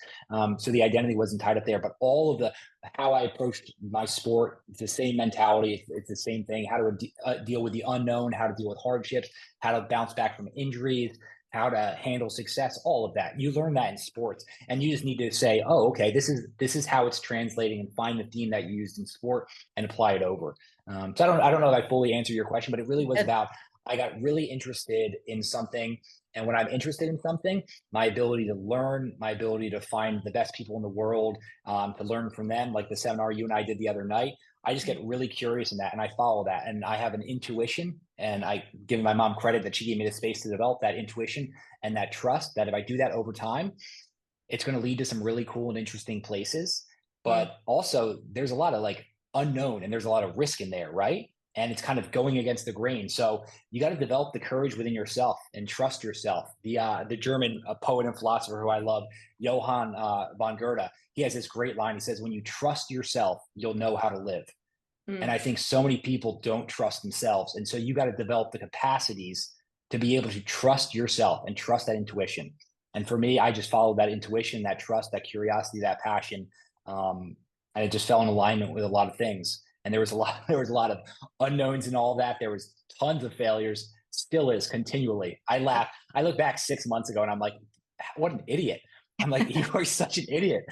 So the identity wasn't tied up there, but all of the how I approached my sport, it's the same mentality. It's the same thing. How to deal with the unknown, how to deal with hardships, how to bounce back from injuries, how to handle success, all of that. You learn that in sports, and you just need to say, oh, okay, this is how it's translating, and find the theme that you used in sport and apply it over. So I don't know if I fully answered your question, but it really was about, I got really interested in something. And when I'm interested in something, my ability to learn, my ability to find the best people in the world, to learn from them, like the seminar you and I did the other night, I just get really curious in that, and I follow that. And I have an intuition, and I give my mom credit that she gave me the space to develop that intuition and that trust that if I do that over time, it's going to lead to some really cool and interesting places. But also there's a lot of like unknown, and there's a lot of risk in there, right? And it's kind of going against the grain. So you got to develop the courage within yourself and trust yourself. The German poet and philosopher who I love, Johann von Goethe, he has this great line. He says, when you trust yourself, you'll know how to live. And I think so many people don't trust themselves. And so you got to develop the capacities to be able to trust yourself and trust that intuition. And for me, I just followed that intuition, that trust, that curiosity, that passion. And it just fell in alignment with a lot of things. And there was there was a lot of unknowns and all that. There was tons of failures, still is continually. I laugh. I look back 6 months ago and I'm like, what an idiot. I'm like, you are such an idiot.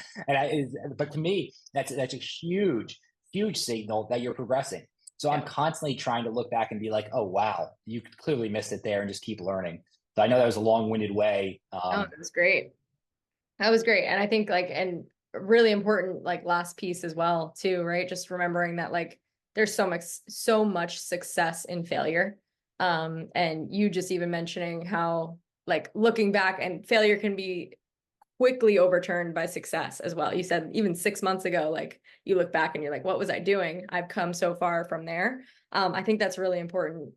But to me, that's a huge, huge signal that you're progressing. So I'm constantly trying to look back and be like, oh, wow, you clearly missed it there, and just keep learning. So I know that was a long-winded way. That was great. That was great. And I think and really important, last piece as well too, right? Just remembering that there's so much success in failure. And you just even mentioning how looking back, and failure can be quickly overturned by success as well. You said even 6 months ago, you look back and you're like, what was I doing? I've come so far from there. I think that's really important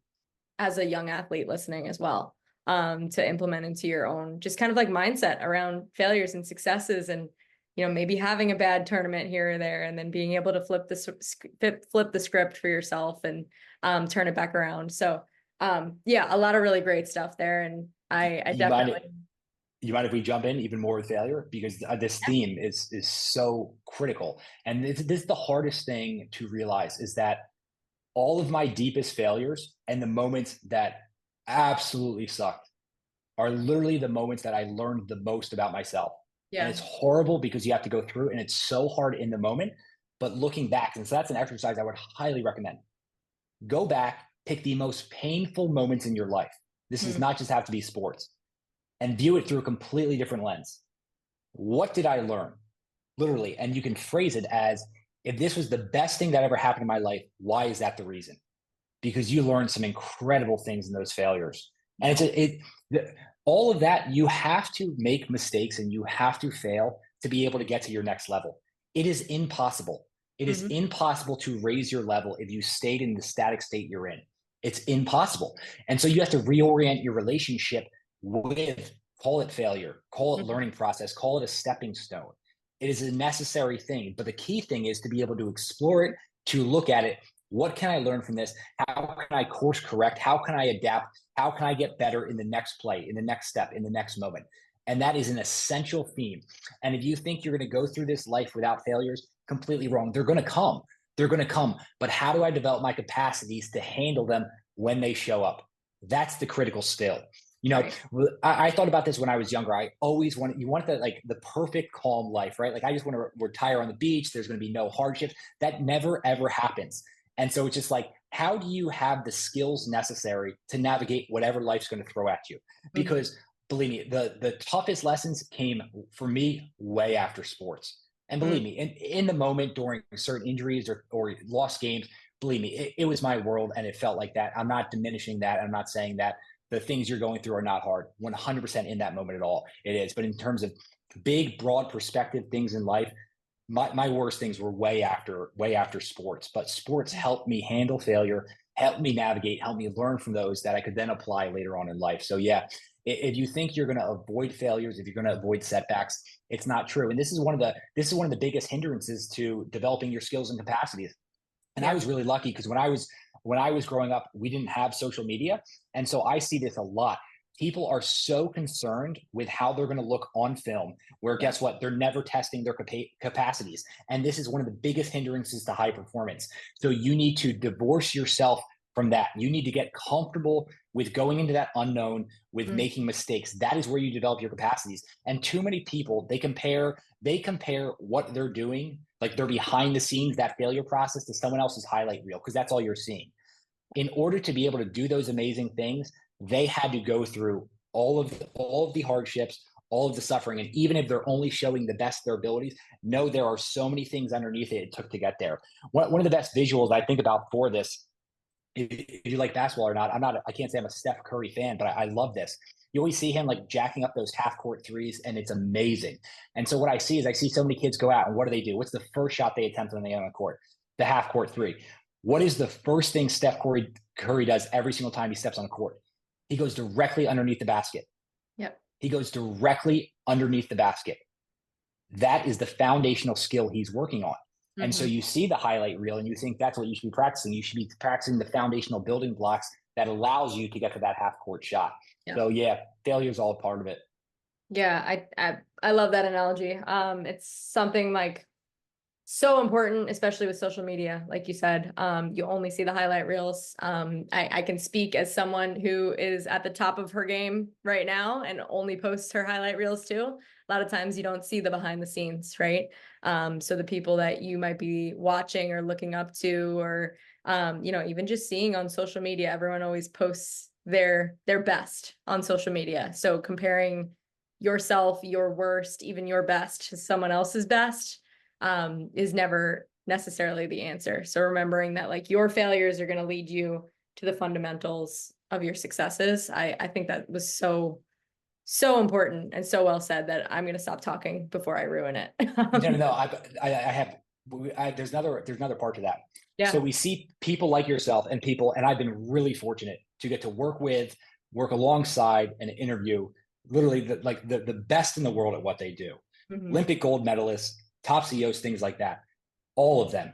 as a young athlete listening as well, to implement into your own just kind of mindset around failures and successes, and maybe having a bad tournament here or there, and then being able to flip the script for yourself and turn it back around. So a lot of really great stuff there. And I definitely. You mind if we jump in even more with failure? Because this theme is so critical. And this is the hardest thing to realize, is that all of my deepest failures and the moments that absolutely sucked are literally the moments that I learned the most about myself. Yeah. And it's horrible because you have to go through, and it's so hard in the moment. But looking back, and so that's an exercise I would highly recommend. Go back, pick the most painful moments in your life. This does not just have to be sports. And view it through a completely different lens. What did I learn? Literally. And you can phrase it as, if this was the best thing that ever happened in my life, why is that the reason? Because you learned some incredible things in those failures. And all of that, you have to make mistakes and you have to fail to be able to get to your next level. It is impossible. It is impossible to raise your level if you stayed in the static state you're in. It's impossible. And so you have to reorient your relationship with, call it failure, call it learning process, call it a stepping stone. It is a necessary thing. But the key thing is to be able to explore it, to look at it. What can I learn from this? How can I course correct? How can I adapt? How can I get better in the next play, in the next step, in the next moment? And that is an essential theme. And if you think you're going to go through this life without failures, completely wrong. They're going to come. They're going to come. But how do I develop my capacities to handle them when they show up? That's the critical skill. I thought about this when I was younger. I always wanted the perfect calm life, right? I just want to retire on the beach. There's going to be no hardship. That never, ever happens. And so it's just how do you have the skills necessary to navigate whatever life's going to throw at you? Because believe me, the toughest lessons came for me way after sports. And believe me, in the moment during certain injuries or lost games, believe me, it was my world and it felt like that. I'm not diminishing that. I'm not saying that the things you're going through are not hard. 100% in that moment at all. It is. But in terms of big, broad perspective things in life, my worst things were way after sports. But sports helped me handle failure, helped me navigate, helped me learn from those that I could then apply later on in life. So yeah, if you think you're going to avoid failures, if you're going to avoid setbacks, it's not true. And this is one of the biggest hindrances to developing your skills and capacities. And I was really lucky because when I was growing up, we didn't have social media. And so I see this a lot. People are so concerned with how they're going to look on film, where guess what? They're never testing their capacities. And this is one of the biggest hindrances to high performance. So you need to divorce yourself from that. You need to get comfortable with going into that unknown, with making mistakes. That is where you develop your capacities. And too many people, they compare what they're doing, they're behind the scenes, that failure process, to someone else's highlight reel, because that's all you're seeing. In order to be able to do those amazing things, they had to go through all of the hardships, all of the suffering. And even if they're only showing the best of their abilities, no, there are so many things underneath it took to get there. One of the best visuals I think about for this, if you like basketball or not, I can't say I'm a Steph Curry fan, but I love this. You always see him jacking up those half court threes, and it's amazing. And so what I see so many kids go out, and what do? What's the first shot they attempt when they get on the court? The half court three. What is the first thing Steph Curry does every single time he steps on the court? He goes directly underneath the basket. Yep. He goes directly underneath the basket. That is the foundational skill he's working on. And so you see the highlight reel and you think that's what you should be practicing. You should be practicing the foundational building blocks that allows you to get to that half court shot. Yeah. So yeah, failure is all a part of it. Yeah, I love that analogy. It's something like so important, especially with social media. Like you said, you only see the highlight reels. I can speak as someone who is at the top of her game right now and only posts her highlight reels too. A lot of times you don't see the behind the scenes, right? So the people that you might be watching or looking up to, or even just seeing on social media, everyone always posts their best on social media. So comparing yourself, your worst, even your best to someone else's best is never necessarily the answer. So remembering that like your failures are going to lead you to the fundamentals of your successes. I think that was so important and so well said that I'm going to stop talking before I ruin it. No. There's another part to that. Yeah. So we see people like yourself and I've been really fortunate to get to work alongside and interview literally the best in the world at what they do. Mm-hmm. Olympic gold medalists, top CEOs, things like that. All of them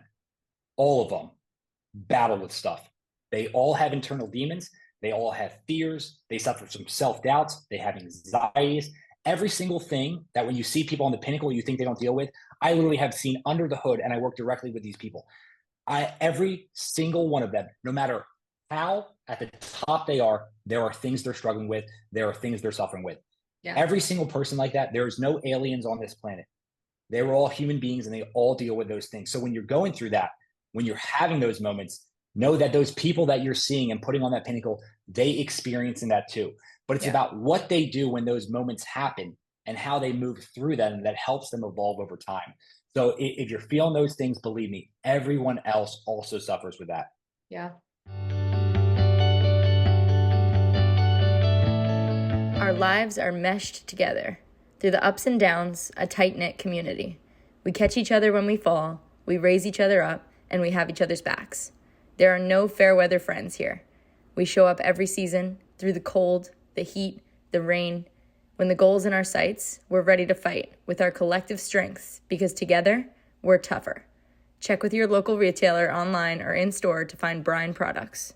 battle with stuff. They all have internal demons. They all have fears. They suffer from self-doubts. They have anxieties. Every single thing that when you see people on the pinnacle, you think they don't deal with, I literally have seen under the hood, and I work directly with these people. Every single one of them, no matter how at the top they are, there are things they're struggling with. There are things they're suffering with. Yeah. Every single person like that, there's no aliens on this planet. They were all human beings and they all deal with those things. So when you're going through that, when you're having those moments, know that those people that you're seeing and putting on that pinnacle, they experiencing that too. But it's about what they do when those moments happen and how they move through them that helps them evolve over time. So if you're feeling those things, believe me, everyone else also suffers with that. Yeah. Our lives are meshed together. Through the ups and downs, a tight-knit community. We catch each other when we fall, we raise each other up, and we have each other's backs. There are no fair weather friends here. We show up every season, through the cold, the heat, the rain. When the goal's in our sights, we're ready to fight with our collective strengths, because together, we're tougher. Check with your local retailer online or in-store to find Brine products.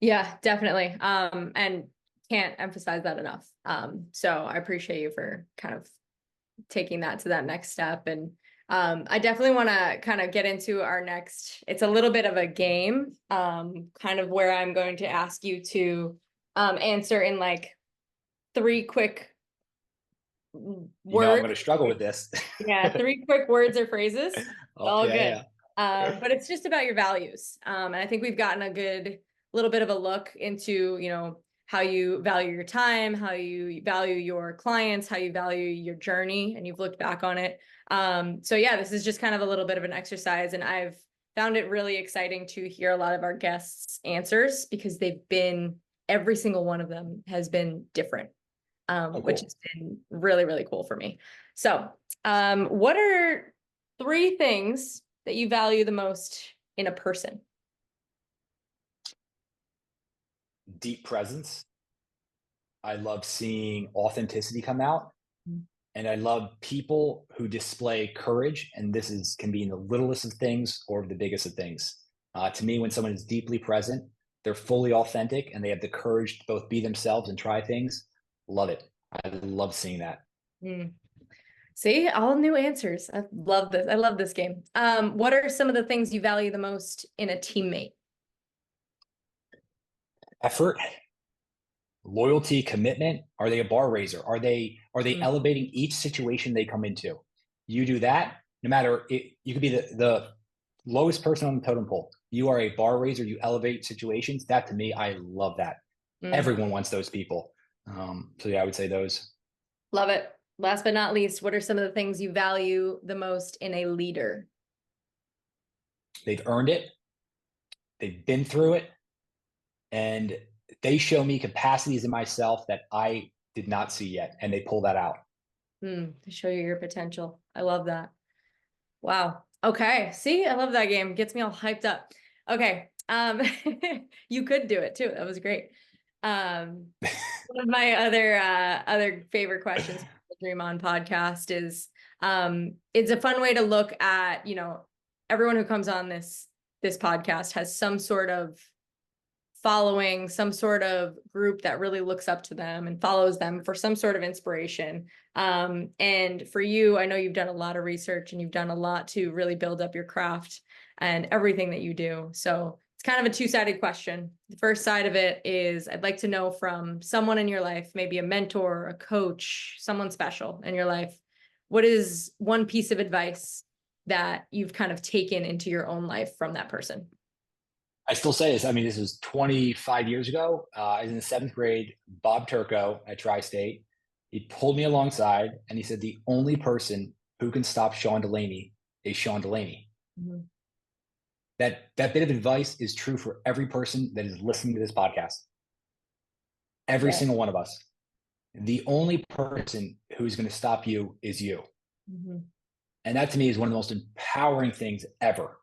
Yeah, definitely. And can't emphasize that enough. So I appreciate you for kind of taking that to that next step. And I definitely want to kind of get into our next, it's a little bit of a game, kind of where I'm going to ask you to answer in like 3 quick words. I'm going to struggle with this. Yeah, 3 quick words or phrases. All good. Yeah. But it's just about your values. And I think we've gotten a good little bit of a look into, how you value your time, how you value your clients, how you value your journey, and you've looked back on it. So yeah, this is just kind of a little bit of an exercise, and I've found it really exciting to hear a lot of our guests' answers because every single one of them has been different, Cool. which has been really, really cool for me. So what are 3 things that you value the most in a person? Deep presence. I love seeing authenticity come out. And I love people who display courage. And can be in the littlest of things or the biggest of things. To me, when someone is deeply present, they're fully authentic and they have the courage to both be themselves and try things. Love it. I love seeing that. See, all new answers. I love this. I love this game. What are some of the things you value the most in a teammate? Effort, loyalty, commitment. Are they a bar raiser? Are they elevating each situation they come into? You do that, no matter you could be the lowest person on the totem pole. You are a bar raiser. You elevate situations. That to me, I love that. Everyone wants those people. So yeah, I would say those. Love it. Last but not least, what are some of the things you value the most in a leader? They've earned it. They've been through it. And they show me capacities in myself that I did not see yet. And they pull that out. To show you your potential. I love that. Wow. Okay. See, I love that game. Gets me all hyped up. Okay. You could do it too. That was great. One of my other favorite questions for the Dream On podcast is, it's a fun way to look at, everyone who comes on this podcast has some sort of following some sort of group that really looks up to them and follows them for some sort of inspiration. And for you, I know you've done a lot of research and you've done a lot to really build up your craft and everything that you do. So it's kind of a two-sided question. The first side of it is I'd like to know from someone in your life, maybe a mentor, a coach, someone special in your life, what is one piece of advice that you've kind of taken into your own life from that person? I still say this. I mean, this was 25 years ago. I was in the 7th grade. Bob Turco at Tri-State. He pulled me alongside and he said, the only person who can stop Sean DeLaney is Sean DeLaney. Mm-hmm. That bit of advice is true for every person that is listening to this podcast. Every single one of us. The only person who's going to stop you is you. Mm-hmm. And that to me is one of the most empowering things ever.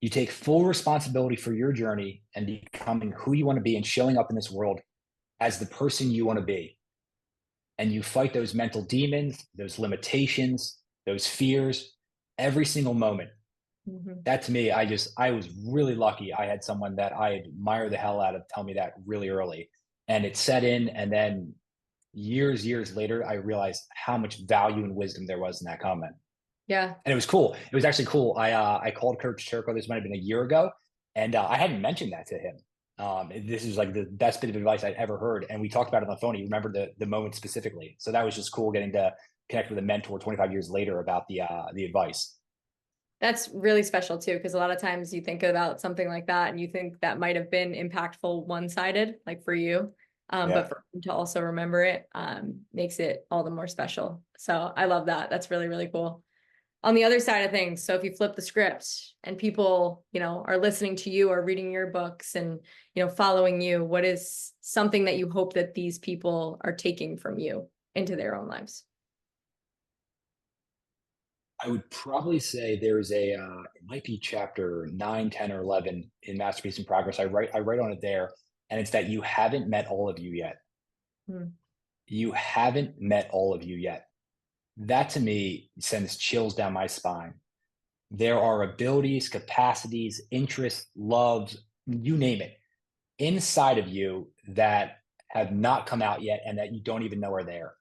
You take full responsibility for your journey and becoming who you want to be and showing up in this world as the person you want to be. And you fight those mental demons, those limitations, those fears every single moment. Mm-hmm. That to me, I was really lucky. I had someone that I admire the hell out of tell me that really early. And it set in. And then years later, I realized how much value and wisdom there was in that comment. Yeah. And it was cool. It was actually cool. I called Coach Turco. This might have been a year ago. And I hadn't mentioned that to him. This is like the best bit of advice I'd ever heard. And we talked about it on the phone. He remembered the moment specifically. So that was just cool getting to connect with a mentor 25 years later about the advice. That's really special too, because a lot of times you think about something like that and you think that might have been impactful one-sided, like for you. But for him to also remember it makes it all the more special. So I love that. That's really, really cool. On the other side of things, so if you flip the script and people, are listening to you or reading your books and, following you, what is something that you hope that these people are taking from you into their own lives? I would probably say there's it might be chapter 9, 10, or 11 in Masterpiece in Progress. I write on it there, and it's that you haven't met all of you yet. You haven't met all of you yet. That to me sends chills down my spine. There are abilities, capacities, interests, loves, you name it, inside of you that have not come out yet and that you don't even know are there.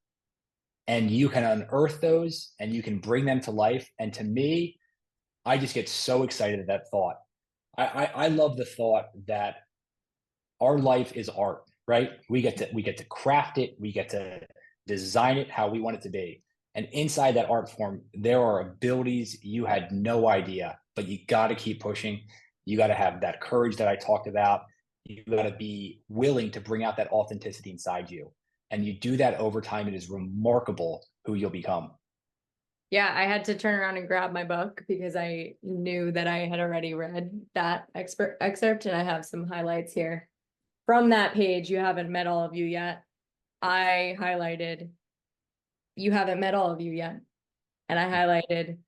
And you can unearth those and you can bring them to life. And to me, I just get so excited at that thought. I love the thought that our life is art, right? We get to craft it. We get to design it how we want it to be. And inside that art form, there are abilities you had no idea, but you got to keep pushing. You got to have that courage that I talked about. You got to be willing to bring out that authenticity inside you. And you do that over time. It is remarkable who you'll become. Yeah, I had to turn around and grab my book because I knew that I had already read that excerpt, and I have some highlights here. From that page, you haven't met all of you yet. I highlighted, you haven't met all of you yet. And I highlighted,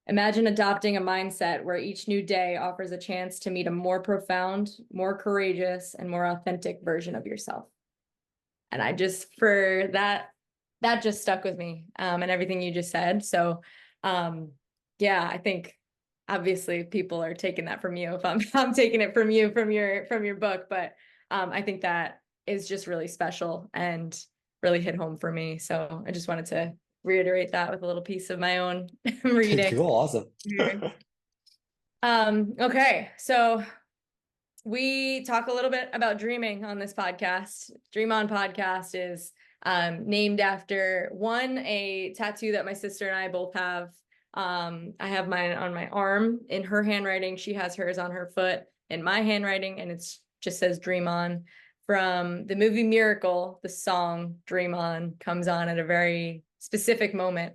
imagine adopting a mindset where each new day offers a chance to meet a more profound, more courageous, and more authentic version of yourself. And I just, for that just stuck with me, and everything you just said. So, yeah, I think obviously people are taking that from you. If I'm taking it from you, from your book, but I think that is just really special and really hit home for me. So I just wanted to reiterate that with a little piece of my own reading. Cool, awesome. Okay, so we talk a little bit about dreaming on this podcast. Dream On podcast is named after a tattoo that my sister and I both have. I have mine on my arm in her handwriting. She has hers on her foot in my handwriting, and it's just says Dream On. From the movie Miracle, the song Dream On comes on at a very specific moment.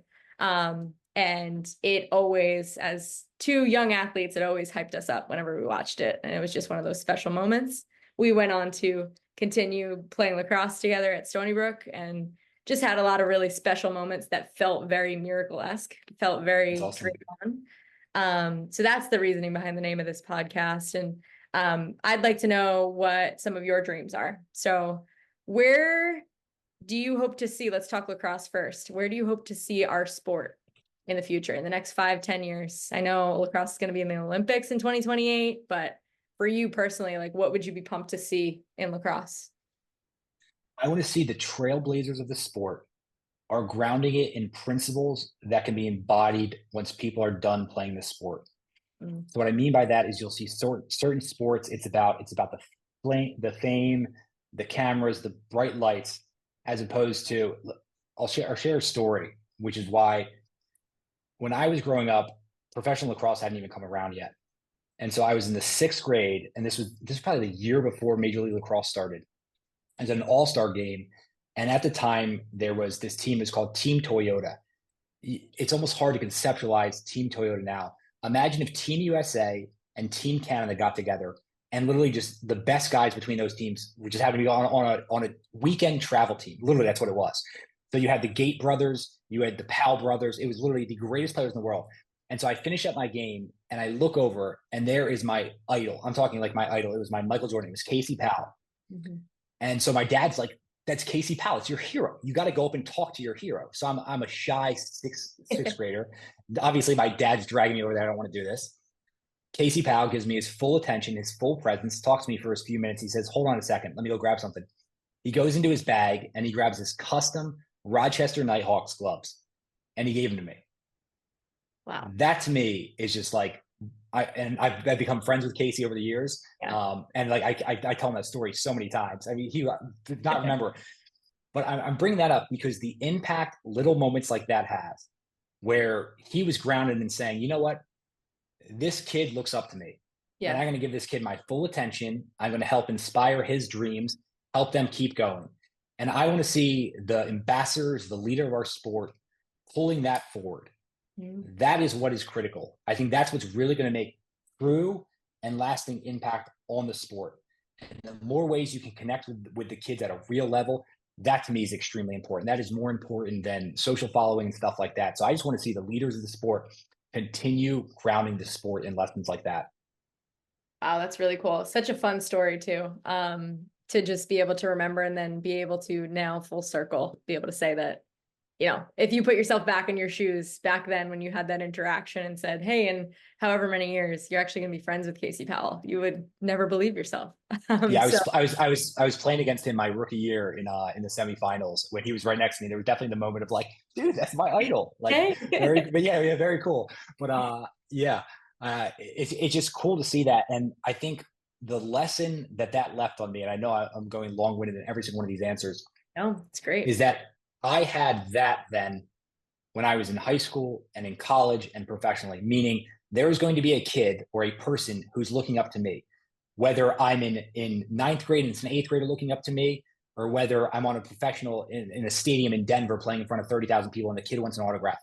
And it always, as two young athletes, it always hyped us up whenever we watched it. And it was just one of those special moments. We went on to continue playing lacrosse together at Stony Brook and just had a lot of really special moments that felt very Miracle-esque, felt very Dream On. So that's the reasoning behind the name of this podcast. And I'd like to know what some of your dreams are. So where do you hope to see, let's talk lacrosse first. Where do you hope to see our sport in the future, in the next 5-10 years? I know lacrosse is going to be in the Olympics in 2028, but for you personally, like what would you be pumped to see in lacrosse? I want to see the trailblazers of the sport are grounding it in principles that can be embodied once people are done playing the sport. Mm. So what I mean by that is you'll see certain sports, it's about the fame, the cameras, the bright lights, as opposed to I'll share a story, which is why when I was growing up, professional lacrosse hadn't even come around yet. And so I was in the sixth grade, and this was probably the year before Major League Lacrosse started. It was an all-star game. And at the time, there was this team that's called Team Toyota. It's almost hard to conceptualize Team Toyota now. Imagine if Team USA and Team Canada got together and literally just the best guys between those teams would just happen to be on a weekend travel team. Literally, that's what it was. So you had the Gate brothers, you had the Powell brothers. It was literally the greatest players in the world. And so I finish up my game and I look over and there is my idol. I'm talking like my idol. It was my Michael Jordan. It was Casey Powell. Mm-hmm. And so my dad's like, that's Casey Powell. It's your hero. You got to go up and talk to your hero. So I'm a shy sixth grader. Obviously, my dad's dragging me over there. I don't want to do this. Casey Powell gives me his full attention, his full presence, talks to me for a few minutes. He says, hold on a second. Let me go grab something. He goes into his bag and he grabs his custom Rochester Nighthawks gloves and he gave them to me. Wow. That to me is just like, I've become friends with Casey over the years. Yeah. And like, I tell him that story so many times. I mean, he did not remember, but I'm bringing that up because the impact little moments like that has, where he was grounded and saying, you know what, this kid looks up to me. Yeah. And I'm going to give this kid my full attention. I'm going to help inspire his dreams, help them keep going. And I want to see the ambassadors, the leader of our sport, pulling that forward. Mm-hmm. That is what is critical. I think that's what's really going to make true and lasting impact on the sport. And the more ways you can connect with the kids at a real level, that to me is extremely important. That is more important than social following and stuff like that. So I just want to see the leaders of the sport continue grounding the sport in lessons like that. Wow, that's really cool. Such a fun story too. To just be able to remember and then be able to now full circle, be able to say that, you know, if you put yourself back in your shoes back then when you had that interaction and said, hey, in however many years, you're actually going to be friends with Casey Powell, you would never believe yourself. Yeah, I was playing against him my rookie year in the semifinals when he was right next to me. There was definitely the moment of like, dude, that's my idol. Like, very cool. But it's just cool to see that. And I think the lesson that left on me, and I know I'm going long-winded in every single one of these answers. No, it's great. Is that I had that then when I was in high school and in college and professionally, meaning there is going to be a kid or a person who's looking up to me, whether I'm in ninth grade and it's an eighth grader looking up to me, or whether I'm on a professional in a stadium in Denver playing in front of 30,000 people and the kid wants an autograph.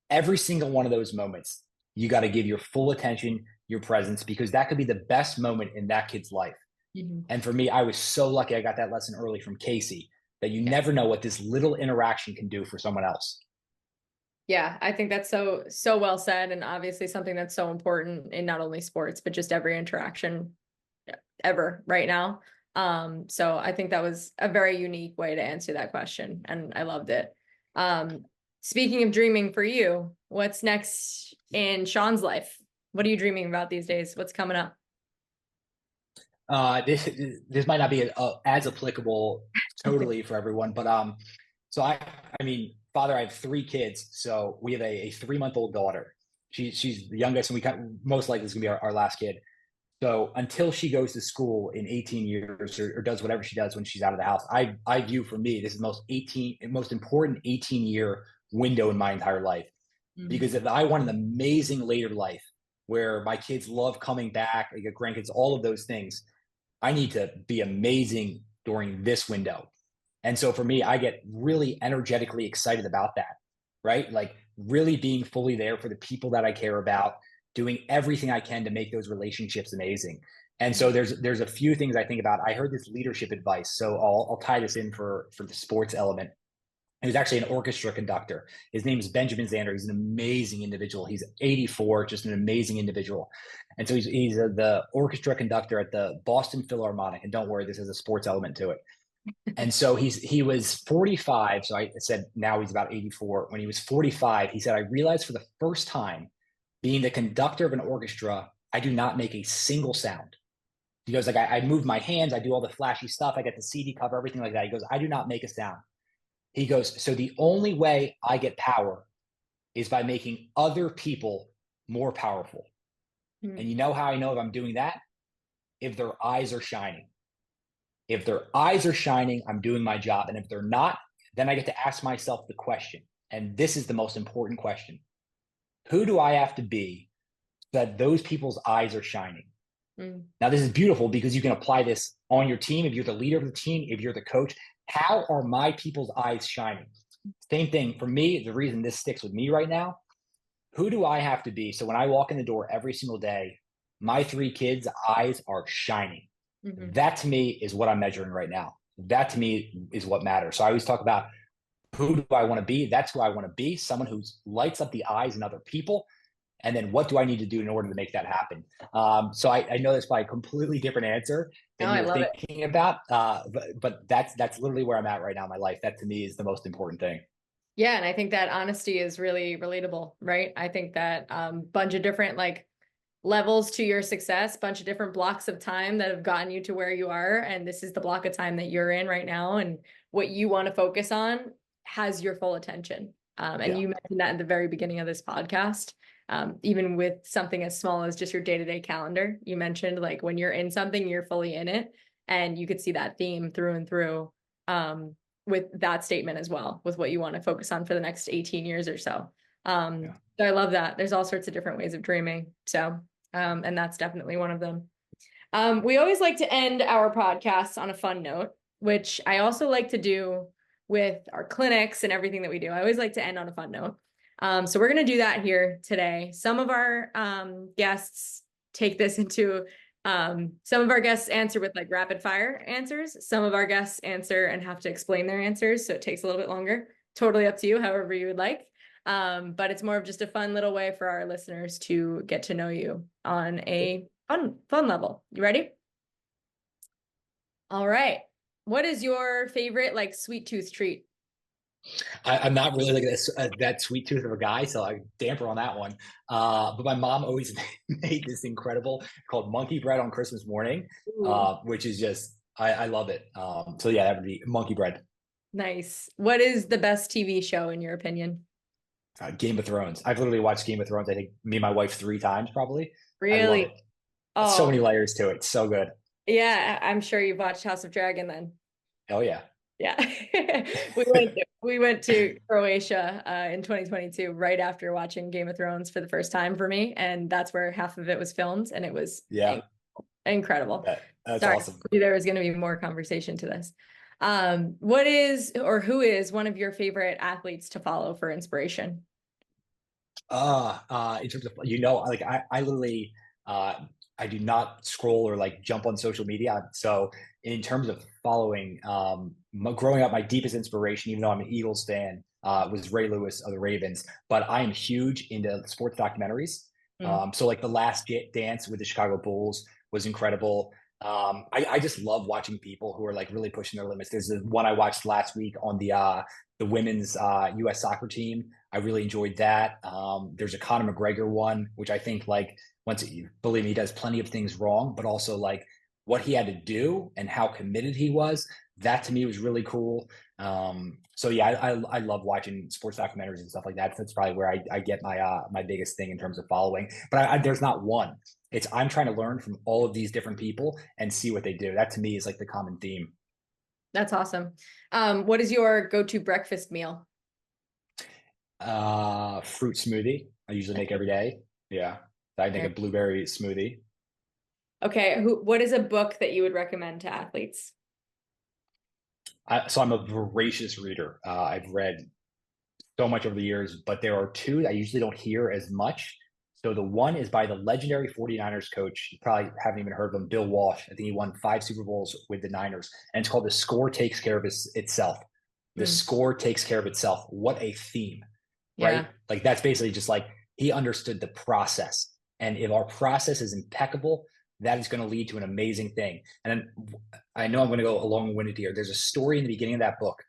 Every single one of those moments, you got to give your full attention, your presence, because that could be the best moment in that kid's life. Mm-hmm. And for me, I was so lucky I got that lesson early from Casey, that you never know what this little interaction can do for someone else. Yeah, I think that's so well said. And obviously something that's so important in not only sports, but just every interaction ever right now. So I think that was a very unique way to answer that question. And I loved it. Speaking of dreaming for you, what's next in Sean's life? What are you dreaming about these days? What's coming up? This might not be as applicable totally for everyone, but so I mean, father, I have 3 kids, so we have a 3-month-old daughter. She's the youngest, and most likely is gonna be our last kid. So until she goes to school in 18 years or does whatever she does when she's out of the house, I view for me this is the most important 18-year window in my entire life. Mm-hmm. Because if I want an amazing later life where my kids love coming back, I get grandkids, all of those things, I need to be amazing during this window. And so for me, I get really energetically excited about that, right? Like really being fully there for the people that I care about, doing everything I can to make those relationships amazing. And so there's a few things I think about. I heard this leadership advice, so I'll tie this in for the sports element. He was actually an orchestra conductor. His name is Benjamin Zander. He's an amazing individual. He's 84, just an amazing individual. And so he's the orchestra conductor at the Boston Philharmonic. And don't worry, this has a sports element to it. And so he was 45. So I said now he's about 84. When he was 45, he said, I realized for the first time, being the conductor of an orchestra, I do not make a single sound. He goes, like, I move my hands, I do all the flashy stuff, I get the CD cover, everything like that. He goes, I do not make a sound. He goes, so the only way I get power is by making other people more powerful. And you know how I know if I'm doing that? If their eyes are shining. If their eyes are shining, I'm doing my job. And if they're not, then I get to ask myself the question. And this is the most important question. Who do I have to be so that those people's eyes are shining? Now, this is beautiful because you can apply this on your team. If you're the leader of the team, if you're the coach, how are my people's eyes shining? Same thing for me. The reason this sticks with me right now, who do I have to be? So when I walk in the door every single day, my 3 kids' eyes are shining. That to me is what I'm measuring right now. That to me is what matters. So I always talk about who do I want to be? That's who I want to be. Someone who lights up the eyes in other people. And then what do I need to do in order to make that happen? So I know that's probably a completely different answer than you're thinking about. But that's literally where I'm at right now in my life. That to me is the most important thing. Yeah. And I think that honesty is really relatable, right? I think that bunch of different like levels to your success, bunch of different blocks of time that have gotten you to where you are. And this is the block of time that you're in right now. And what you want to focus on has your full attention. And you mentioned that at the very beginning of this podcast. Even with something as small as just your day-to-day calendar, you mentioned like when you're in something, you're fully in it. And you could see that theme through and through with that statement as well, with what you want to focus on for the next 18 years or so. So I love that. There's all sorts of different ways of dreaming. So, and that's definitely one of them. We always like to end our podcasts on a fun note, which I also like to do with our clinics and everything that we do. I always like to end on a fun note. So we're going to do that here today. Some of our guests take this into, some of our guests answer with like rapid fire answers. Some of our guests answer and have to explain their answers. So it takes a little bit longer. Totally up to you, however you would like. But it's more of just a fun little way for our listeners to get to know you on a fun level. You ready? All right. What is your favorite like sweet tooth treat? I'm not really like that sweet tooth of a guy, so I damper on that one. But my mom always made this incredible called monkey bread on Christmas morning, which is just I love it. So yeah, that would be monkey bread. Nice. What is the best TV show in your opinion? Game of Thrones. I've literally watched Game of Thrones. I think me and my wife 3 times probably. Really? I love it. Oh, so many layers to it. So good. Yeah, I'm sure you've watched House of Dragon then. Oh yeah. Yeah. we went to Croatia in 2022 right after watching Game of Thrones for the first time for me, and that's where half of it was filmed, and it was incredible. That's Sorry, awesome. there was going to be more conversation to this. What is or who is one of your favorite athletes to follow for inspiration? In terms of like I literally I do not scroll or like jump on social media. So in terms of following, growing up, my deepest inspiration, even though I'm an Eagles fan, was Ray Lewis of the Ravens. But I am huge into sports documentaries. So like The Last Dance with the Chicago Bulls was incredible. I just love watching people who are like really pushing their limits. There's the one I watched last week on the women's U.S. soccer team. I really enjoyed that. There's a Conor McGregor one, which I think like believe me, he does plenty of things wrong, but also like what he had to do and how committed he was. That to me was really cool. So yeah, I love watching sports documentaries and stuff like that. That's probably where I get my biggest thing in terms of following. But there's not one. I'm trying to learn from all of these different people and see what they do. That to me is like the common theme. That's awesome. What is your go-to breakfast meal? Fruit smoothie. I usually make every day. Yeah. I make a blueberry smoothie. Okay. What is a book that you would recommend to athletes? So I'm a voracious reader. I've read so much over the years, but there are 2 I usually don't hear as much. So the one is by the legendary 49ers coach. You probably haven't even heard of him, Bill Walsh. I think he won 5 Super Bowls with the Niners. And it's called The Score Takes Care of Itself. The score takes care of itself. What a theme, right? Like that's basically just like he understood the process. And if our process is impeccable, that is going to lead to an amazing thing. And then I know I'm going to go long-winded here. There's a story in the beginning of that book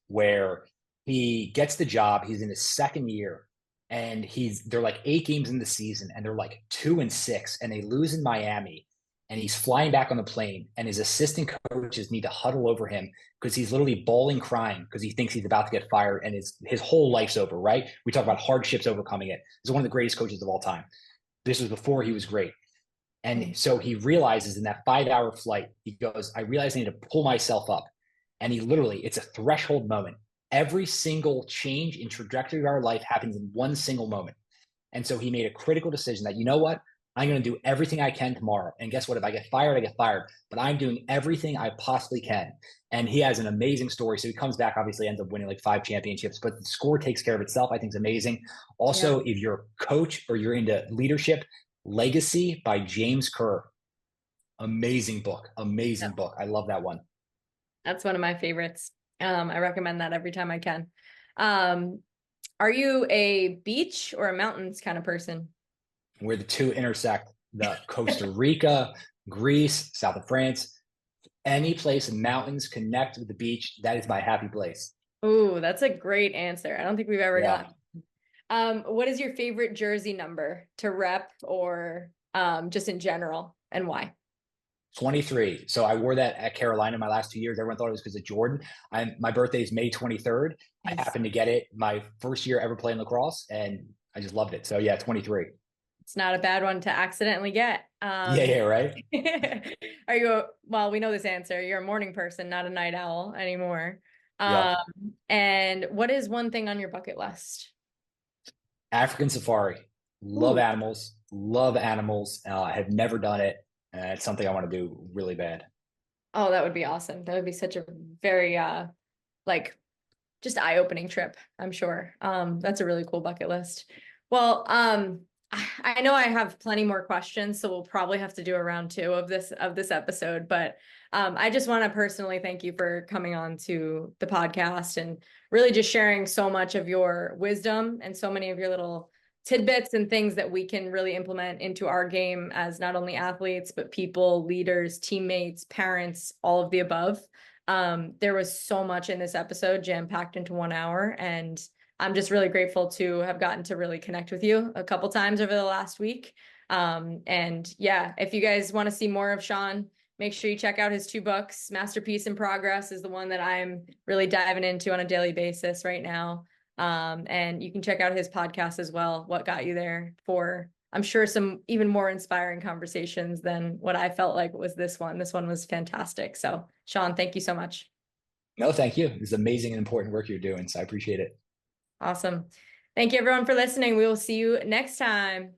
where he gets the job. He's in his 2nd year and they're like 8 games in the season and they're like 2-6 and they lose in Miami. and he's flying back on the plane, and his assistant coaches need to huddle over him because he's literally bawling, crying because he thinks he's about to get fired and his whole life's over, right? We talk about hardships overcoming it. He's one of the greatest coaches of all time. This was before he was great. And so he realizes in that 5-hour flight, he goes, I realize I need to pull myself up. And he literally, it's a threshold moment. Every single change in trajectory of our life happens in one single moment. And so he made a critical decision that, you know what? I'm going to do everything I can tomorrow. And guess what? If I get fired, I get fired. But I'm doing everything I possibly can. And he has an amazing story. So he comes back, obviously ends up winning like 5 championships, but the score takes care of itself. I think is amazing. Also, if you're a coach or you're into leadership, Legacy by James Kerr. Amazing book. Amazing book. I love that one. That's one of my favorites. I recommend that every time I can. Are you a beach or a mountains kind of person? Where the two intersect, the Costa Rica, Greece, south of France, any place in mountains connect with the beach, that is my happy place. Ooh, that's a great answer. I don't think we've ever gotten. What is your favorite jersey number to rep or just in general, and why? 23. So I wore that at Carolina my last 2 years. Everyone thought it was because of Jordan. My birthday is May 23rd. Nice. I happened to get it my first year ever playing lacrosse, and I just loved it. So yeah, 23. It's not a bad one to accidentally get. Yeah, right. Are you well, we know this answer. You're a morning person, not a night owl anymore. And what is one thing on your bucket list? African safari. Love animals. Love animals. I have never done it. It's something I want to do really bad. Oh, that would be awesome. That would be such a very just eye-opening trip, I'm sure. That's a really cool bucket list. Well, I know I have plenty more questions, so we'll probably have to do a round 2 of this episode, but I just want to personally thank you for coming on to the podcast and really just sharing so much of your wisdom and so many of your little tidbits and things that we can really implement into our game as not only athletes, but people, leaders, teammates, parents, all of the above. There was so much in this episode jam-packed into 1 hour, and I'm just really grateful to have gotten to really connect with you a couple times over the last week. And yeah, if you guys want to see more of Sean, make sure you check out his 2 books. Masterpiece in Progress is the one that I'm really diving into on a daily basis right now. And you can check out his podcast as well, What Got You There, for I'm sure some even more inspiring conversations than what I felt like was this one. This one was fantastic. So Sean, thank you so much. No, thank you. It's amazing and important work you're doing. So I appreciate it. Awesome. Thank you everyone for listening. We will see you next time.